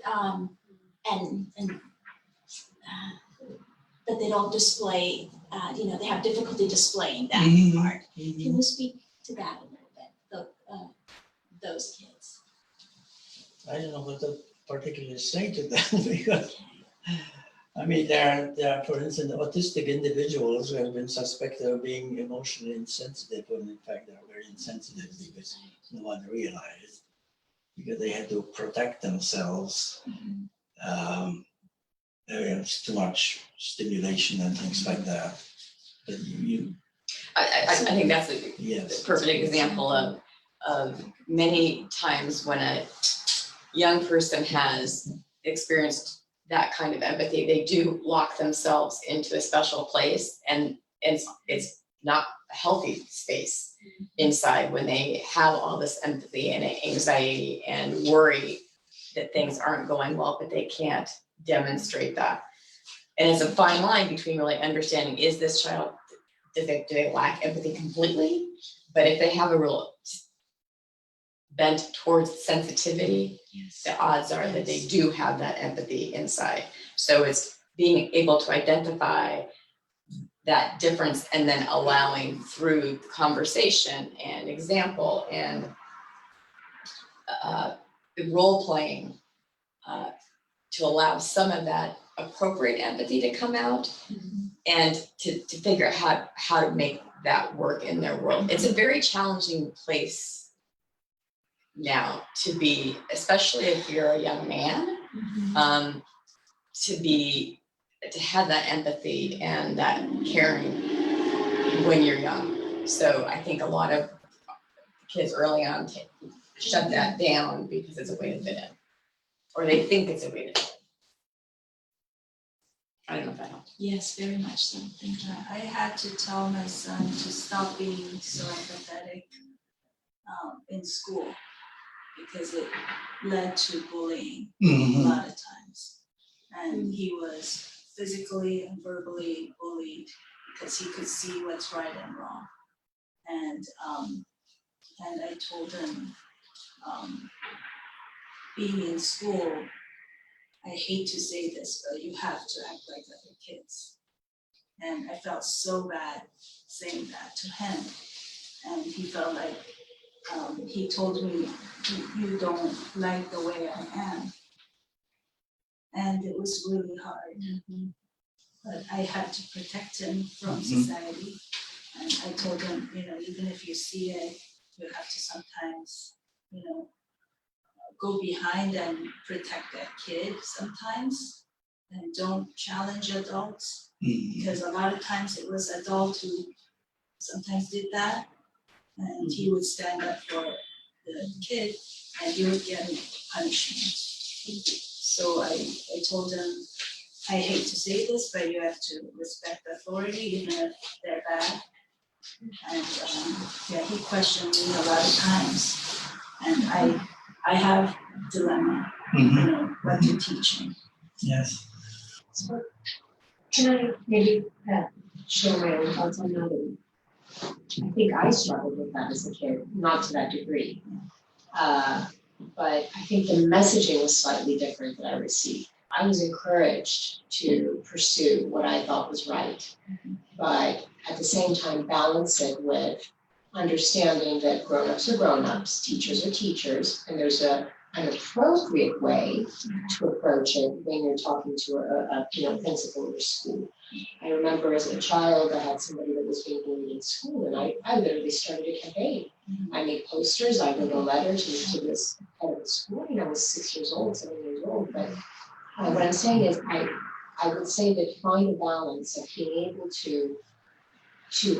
that they don't display, they have difficulty displaying that part. Can you speak to that a little bit, those kids? I don't know what to particularly say to them because I mean, there are, for instance, autistic individuals who have been suspected of being emotionally insensitive, when in fact they are very insensitive because no one realized. because they had to protect themselves. There's too much stimulation and things like that. But I think that's a yes. perfect example of many times when a young person has experienced that kind of empathy, they do lock themselves into a special place, and it's not a healthy space inside when they have all this empathy and anxiety and worry that things aren't going well, but they can't demonstrate that. And it's a fine line between really understanding, is this child, do they lack empathy completely? But if they have a real bent towards sensitivity, the odds are that they do have that empathy inside. So it's being able to identify that difference and then allowing through conversation and example and role playing to allow some of that appropriate empathy to come out and to figure out how to make that work in their world. It's a very challenging place now to be, especially if you're a young man, to have that empathy and that caring when you're young. So I think a lot of kids early on shut that down because it's a way to fit in, or they think it's a way to fit in. I don't know if that helps. Yes, very much so. Thank you. I had to tell my son to stop being so empathetic in school because it led to bullying a lot of times. And he was physically and verbally bullied because he could see what's right and wrong. And I told him, being in school, I hate to say this, but you have to act like other kids. And I felt so bad saying that to him. And he felt like, he told me, you don't like the way I am. And it was really hard. But I had to protect him from society. And I told him, even if you see it, you have to sometimes, go behind and protect that kid sometimes. And don't challenge adults. Because a lot of times it was adults who sometimes did that. And he would stand up for the kid and he would get punishment. So I told him, I hate to say this, but you have to respect authority even if they're bad. And he questioned me a lot of times. And I have dilemma, what to teach him. Yes. So can I maybe share my own thoughts on that? I think I struggled with that as a kid, not to that degree. But I think the messaging was slightly different that I received. I was encouraged to pursue what I thought was right, but at the same time balance it with understanding that grown-ups are grown-ups, teachers are teachers, and there's an appropriate way to approach it when you're talking to a principal or school. I remember as a child, I had somebody that was being bullied in school, and I literally started a campaign. I made posters, I wrote a letter to this head of the school, I was 7 years old, but what I'm saying is I would say that find a balance of being able to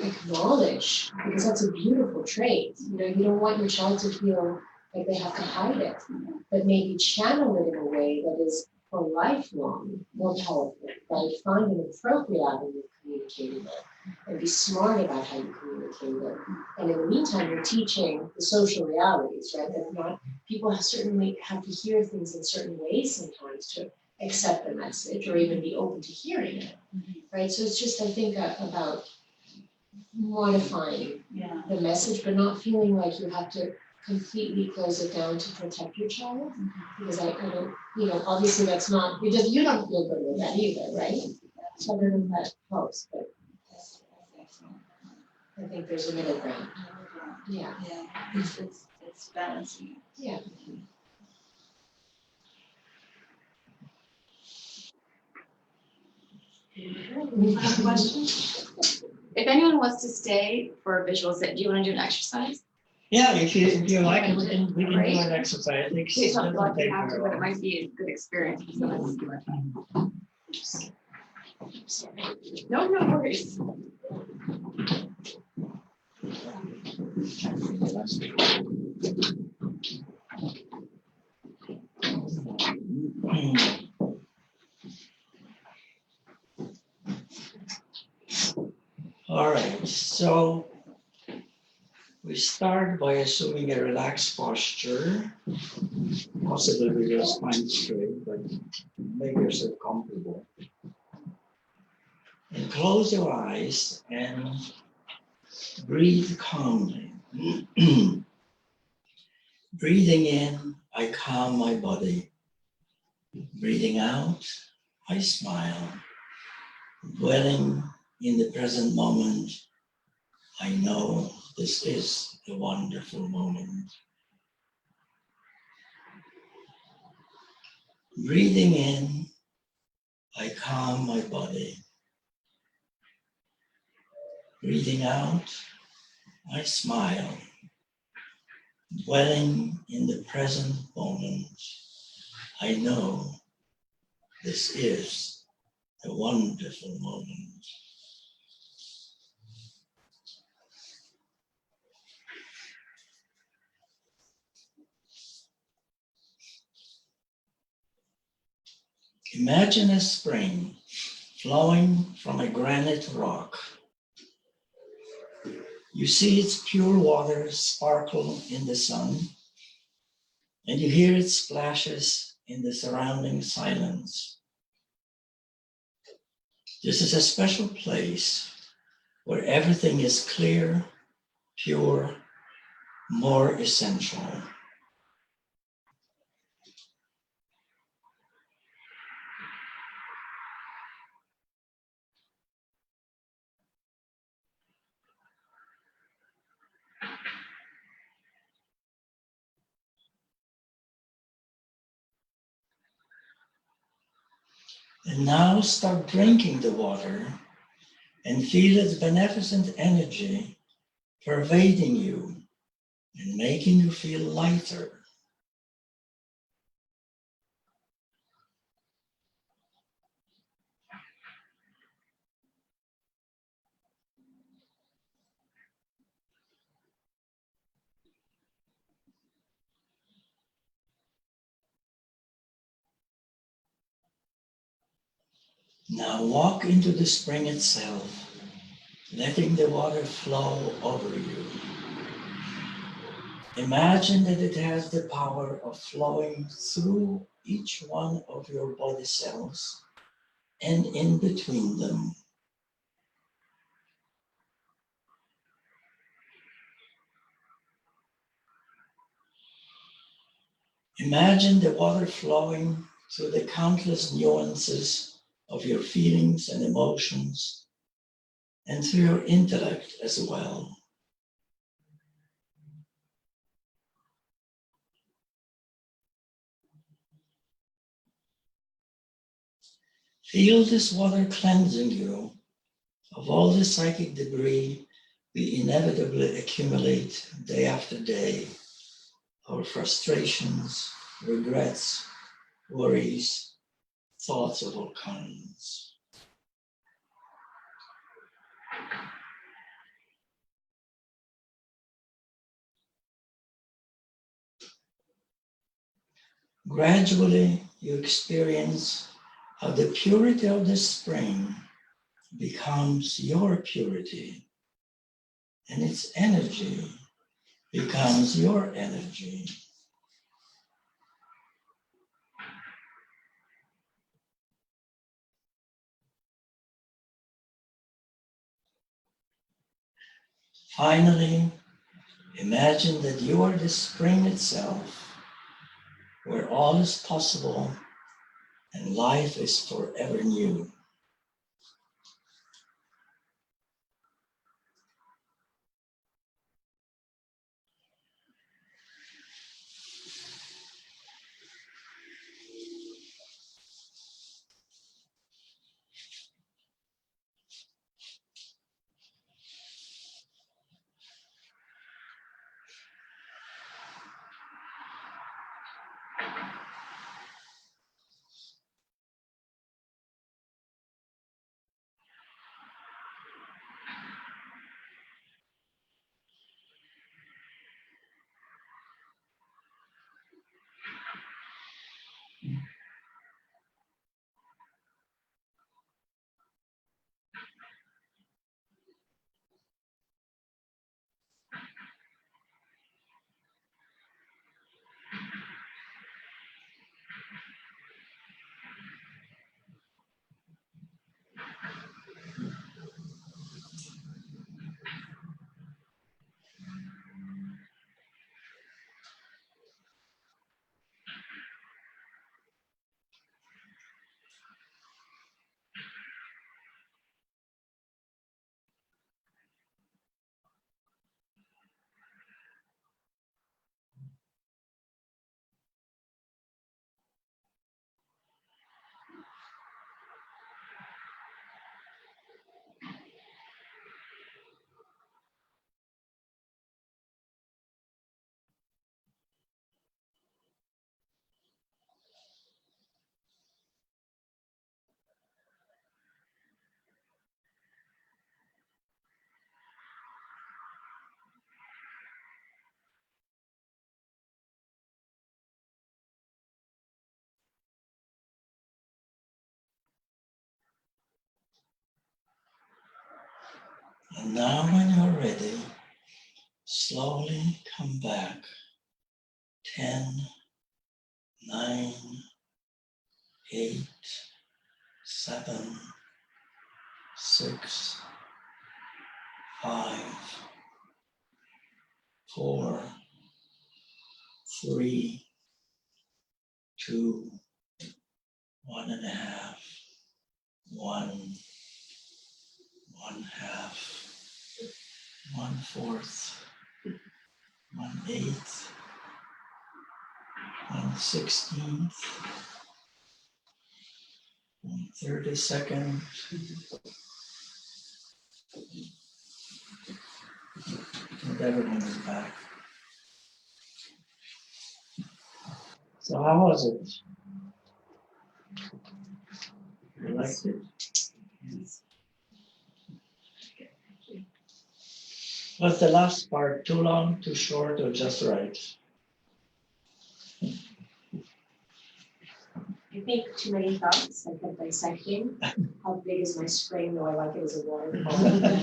acknowledge, because that's a beautiful trait. You don't want your child to feel like they have to hide it, but maybe channel it in a way that is for lifelong more powerful, right? Find an appropriate avenue of communicating it and be smart about how you communicate it. And in the meantime, you're teaching the social realities, right? That not people certainly have to hear things in certain ways sometimes to accept the message or even be open to hearing it, right? So it's just, I think, about modifying the message, but not feeling like you have to completely close it down to protect your child, because I don't, obviously that's not, you don't feel good with that either, right? So I don't know if that helps, but I think there's a middle ground. Yeah. It's balancing. Yeah. Questions? If anyone wants to stay for visuals, do you want to do an exercise? Yeah, if you like, we can do Great. an exercise. It We talked doesn't about take the after, very but it long. might be a good experience. for someone to do it. No, no worries. All right, so we start by assuming a relaxed posture, possibly with your spine straight, but make yourself comfortable. And close your eyes and breathe calmly. Breathing in, I calm my body. Breathing out, I smile. Dwelling in the present moment, I know this is a wonderful moment. Breathing in, I calm my body. Breathing out, I smile. Dwelling in the present moment, I know this is a wonderful moment. Imagine a spring flowing from a granite rock. You see its pure water sparkle in the sun, and you hear its splashes in the surrounding silence. This is a special place where everything is clear, pure, more essential. And now start drinking the water and feel its beneficent energy pervading you and making you feel lighter. Now walk into the spring itself, letting the water flow over you. Imagine that it has the power of flowing through each one of your body cells and in between them. Imagine the water flowing through the countless nuances of your feelings and emotions and through your intellect as well. Feel this water cleansing you of all the psychic debris we inevitably accumulate day after day, our frustrations, regrets, worries, thoughts of all kinds. Gradually, you experience how the purity of the spring becomes your purity, and its energy becomes your energy. Finally, imagine that you are the spring itself, where all is possible and life is forever new. And now when you're ready, slowly come back. 10, 9, 8, 7, 6, 5, 4, 3, 2, 1.5, 1, 1/2, 1/4, 1/8, 1/16, 1/32. And everyone is back. So how was it? You liked it? Was the last part too long, too short, or just right? I think too many thoughts. I kept dissecting. How big is my spring? Do I like it as a waterfall? I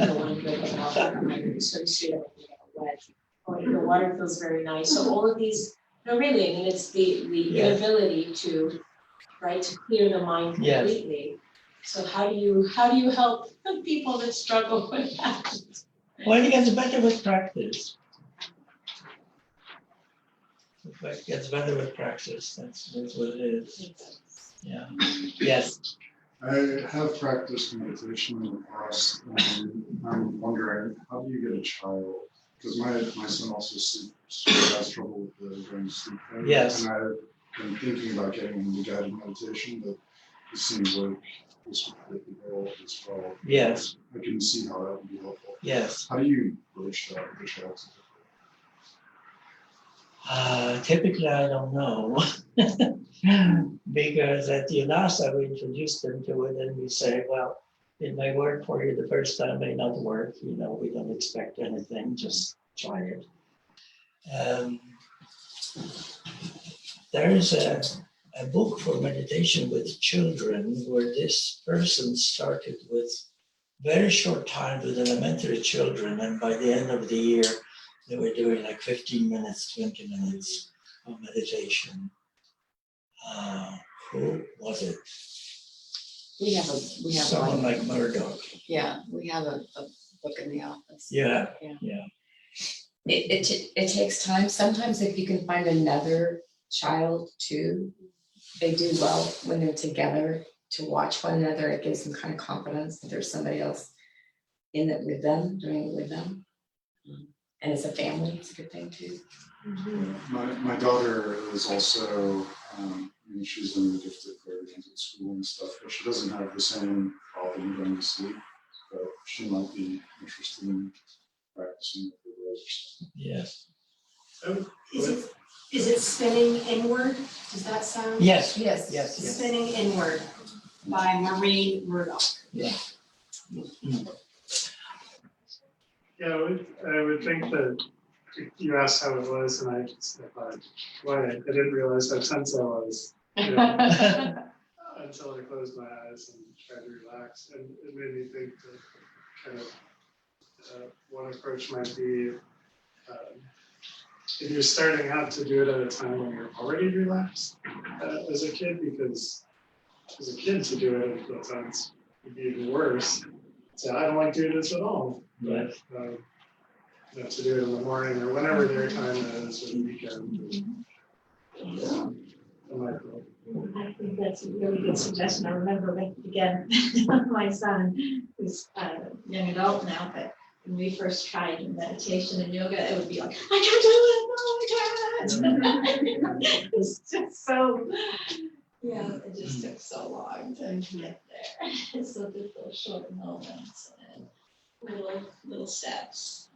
don't want to break it off. I don't like it swimsuit. I don't think I'm wet. Oh, the water feels very nice. So all of these, no, really, I mean, it's the inability to, right, to clear the mind completely. So how do you help people that struggle with that? Well, it gets better with practice. It gets better with practice. That's what it is. Yeah. Yes. I have practiced meditation in the past, and I'm wondering, how do you get a child? Because my son also has trouble with going to sleep. Yes. And I've been thinking about getting into guided meditation, but it seems like this would fit the bill as well. Yes. I can see how that would be helpful. Yes. How do you broach that with a child? Typically, I don't know. Because at the UNASA, we introduce them to it and we say, well, it may work for you the first time, may not work. You know, we don't expect anything, just try it. There is a book for meditation with children where this person started with very short time with elementary children, and by the end of the year, they were doing like 15 minutes, 20 minutes of meditation. Who was it? We have Someone one. like Murdoch. Yeah, we have a book in the office. Yeah. It takes time. Sometimes if you can find another child too, they do well when they're together to watch one another. It gives them kind of confidence that there's somebody else in it with them, doing it with them. And as a family, it's a good thing too. My daughter is also, she's in the gifted programs at school and stuff, but she doesn't have the same problem going to sleep. But she might be interested in practicing with the others. Yes. Is it spinning inward? Does that sound? Yes. Yes. Spinning Inward by Maureen Murdoch. Yeah. Yeah, I would think that you asked how it was, and I just thought, why, I didn't realize how tense I was. You know, until I closed my eyes and tried to relax. And it made me think that kind of one approach might be if you're starting out to do it at a time when you're already relaxed as a kid, because as a kid to do it at times would be even worse. So I don't like doing this at all. But to do it in the morning or whenever their time is, or the weekend. I think that's a really good suggestion. I remember again, my son, who's a young adult now, but when we first tried meditation and yoga, it would be like, I can't do it, no, I can't. It's just so, it just took so long to get there. So just those short moments and little steps.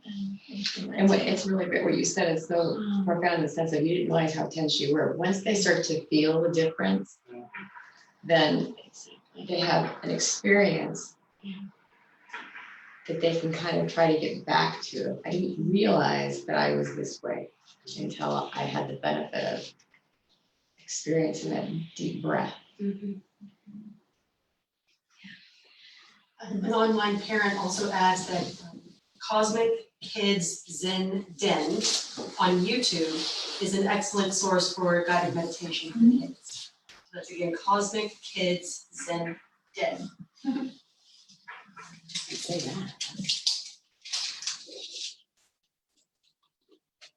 And what it's really great, what you said is so profound in the sense of you didn't realize how tense you were. Once they start to feel the difference, then they have an experience that they can kind of try to get back to. I didn't realize that I was this way until I had the benefit of experiencing that deep breath. An online parent also asked that Cosmic Kids Zen Den on YouTube is an excellent source for guided meditation for kids. That's again, Cosmic Kids Zen Den. Say that.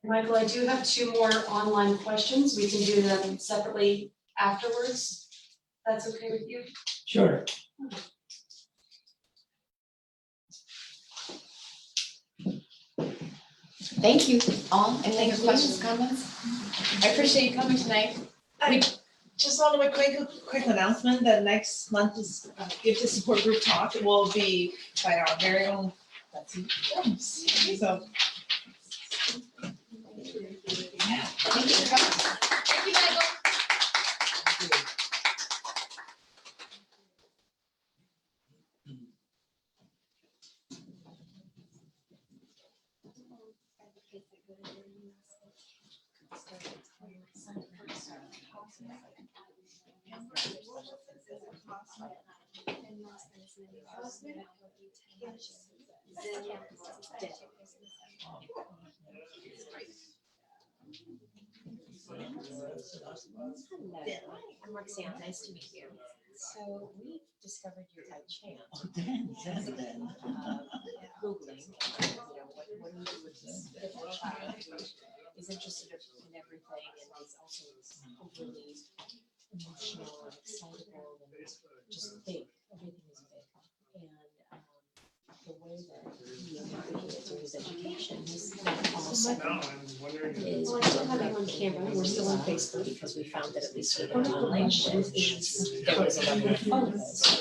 Michael, I do have 2 more online questions. We can do them separately afterwards. That's okay with you? Sure. Thank you all. Any other questions, comments? I appreciate you coming tonight. Just want to make a quick announcement that next month's Gifted Support Group Talk will be by our very own Betsy Jones. So. Thank you for coming. Thank you, Michael. I'm Roxanne, nice to meet you. So we discovered you by chance. Oh, Dan, Dan. Googling, what do you do with this different child who is interested in everything and is also overly emotional and excitable and just big, everything is big. And the way that he integrated through his education is also is we don't have him on camera, we're still on Facebook because we found that at least with the language, there was a level of focus.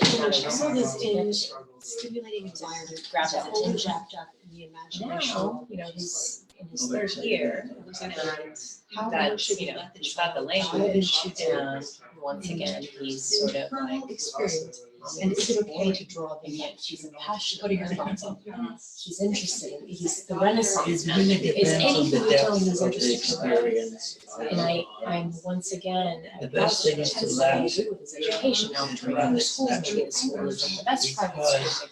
So this in stimulating environment, grab that attention, in the imagination. Now, he's in his 3rd year, and that's, he's got the language, and once again, he's sort of like experience. And is it okay to draw them yet? She's impassioned. What are your thoughts on that? He's interested. He's the Renaissance man. Really Is depends on the anything you tell him depth he's of the interested in? experience. And I'm once again, The best thing is to learn with his education now, and training run the it schools, maybe the naturally. school isn't the best private school,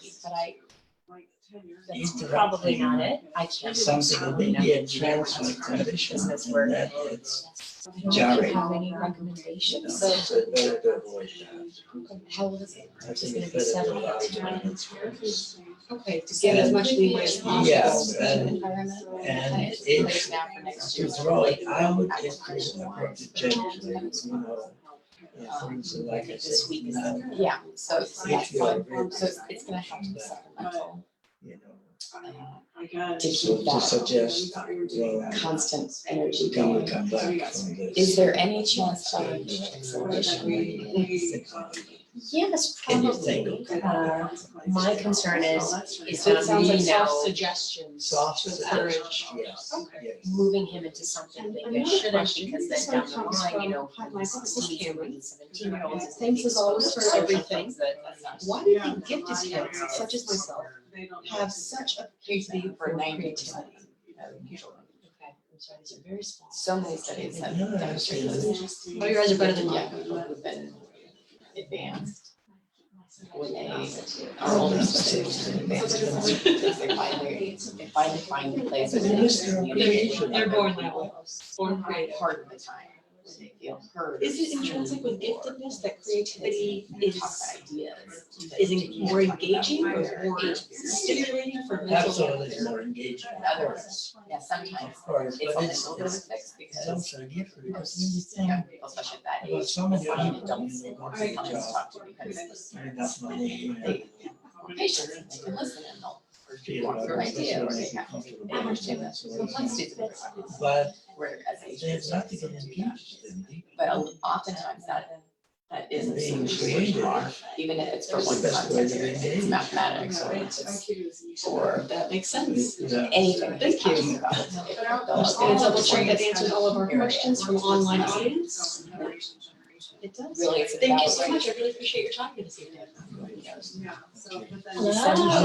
maybe, but that's Interrupting probably not it. I can't. something that may be a transfer condition, Business and where that it's I don't know if jarring. you have any recommendations. So it's better to avoid that. How old is it? I She's think gonna it's be better 7 to allow next it year. to experience. Okay, to give as much leeway as possible. Yes, to the and- environment. And It's if placed now for next year. to throw it out, it is appropriate gently, for instance, like I This said, week is, now, yeah, so it's, if that's you are fine. really, So it's gonna have to be supplemental. to To keep that suggest, constant energy can we going. come back from this? Is there any chance of acceleration? Yes, Can you probably. think? My concern is So it sounds like we know self-suggestions. Soft to suggestions, encourage. yes, yes. moving him into something maybe I shouldn't, because then down the line, when he's 16, 17-year-olds, Thanks as always for everything. That's not. Why do you think gifted kids, such as myself, have such a capacity for creativity? Okay, I'm sorry, these are very small. So many studies have No, demonstrated this. Oh, you guys are better than Yeah, me. people who've been advanced. When they are older, especially advanced, they finally find a place within the community. They're born that way, born creative. Part of the time, when they feel heard. Is it intrinsic with giftedness that creativity They talk about is ideas. more engaging or more stimulating for mental Absolutely, it's health? more engaging. Others, yeah, sometimes Of course, it's but only a little bit of a fix it's because also a gift because when you think young people, especially at that about age, so many find people, adults you know, are going to fun to job, talk to because enough money, you know, they have patience and they can listen and they'll feel walk through an like idea or they that's have, comfortable. they understand the complexities of it. But Whereas there's nothing to engage them deeply. but oftentimes that is a Being solution, creative even if it's for is one the best way concept, to it's engage. mathematics or it's or That makes sense. Yeah. anything. Thank you. you. I'm just gonna double check that answered all of our questions from online audience. It does. Really, it's Thank you about- so much. I really appreciate your time this evening. Who knows? Hello.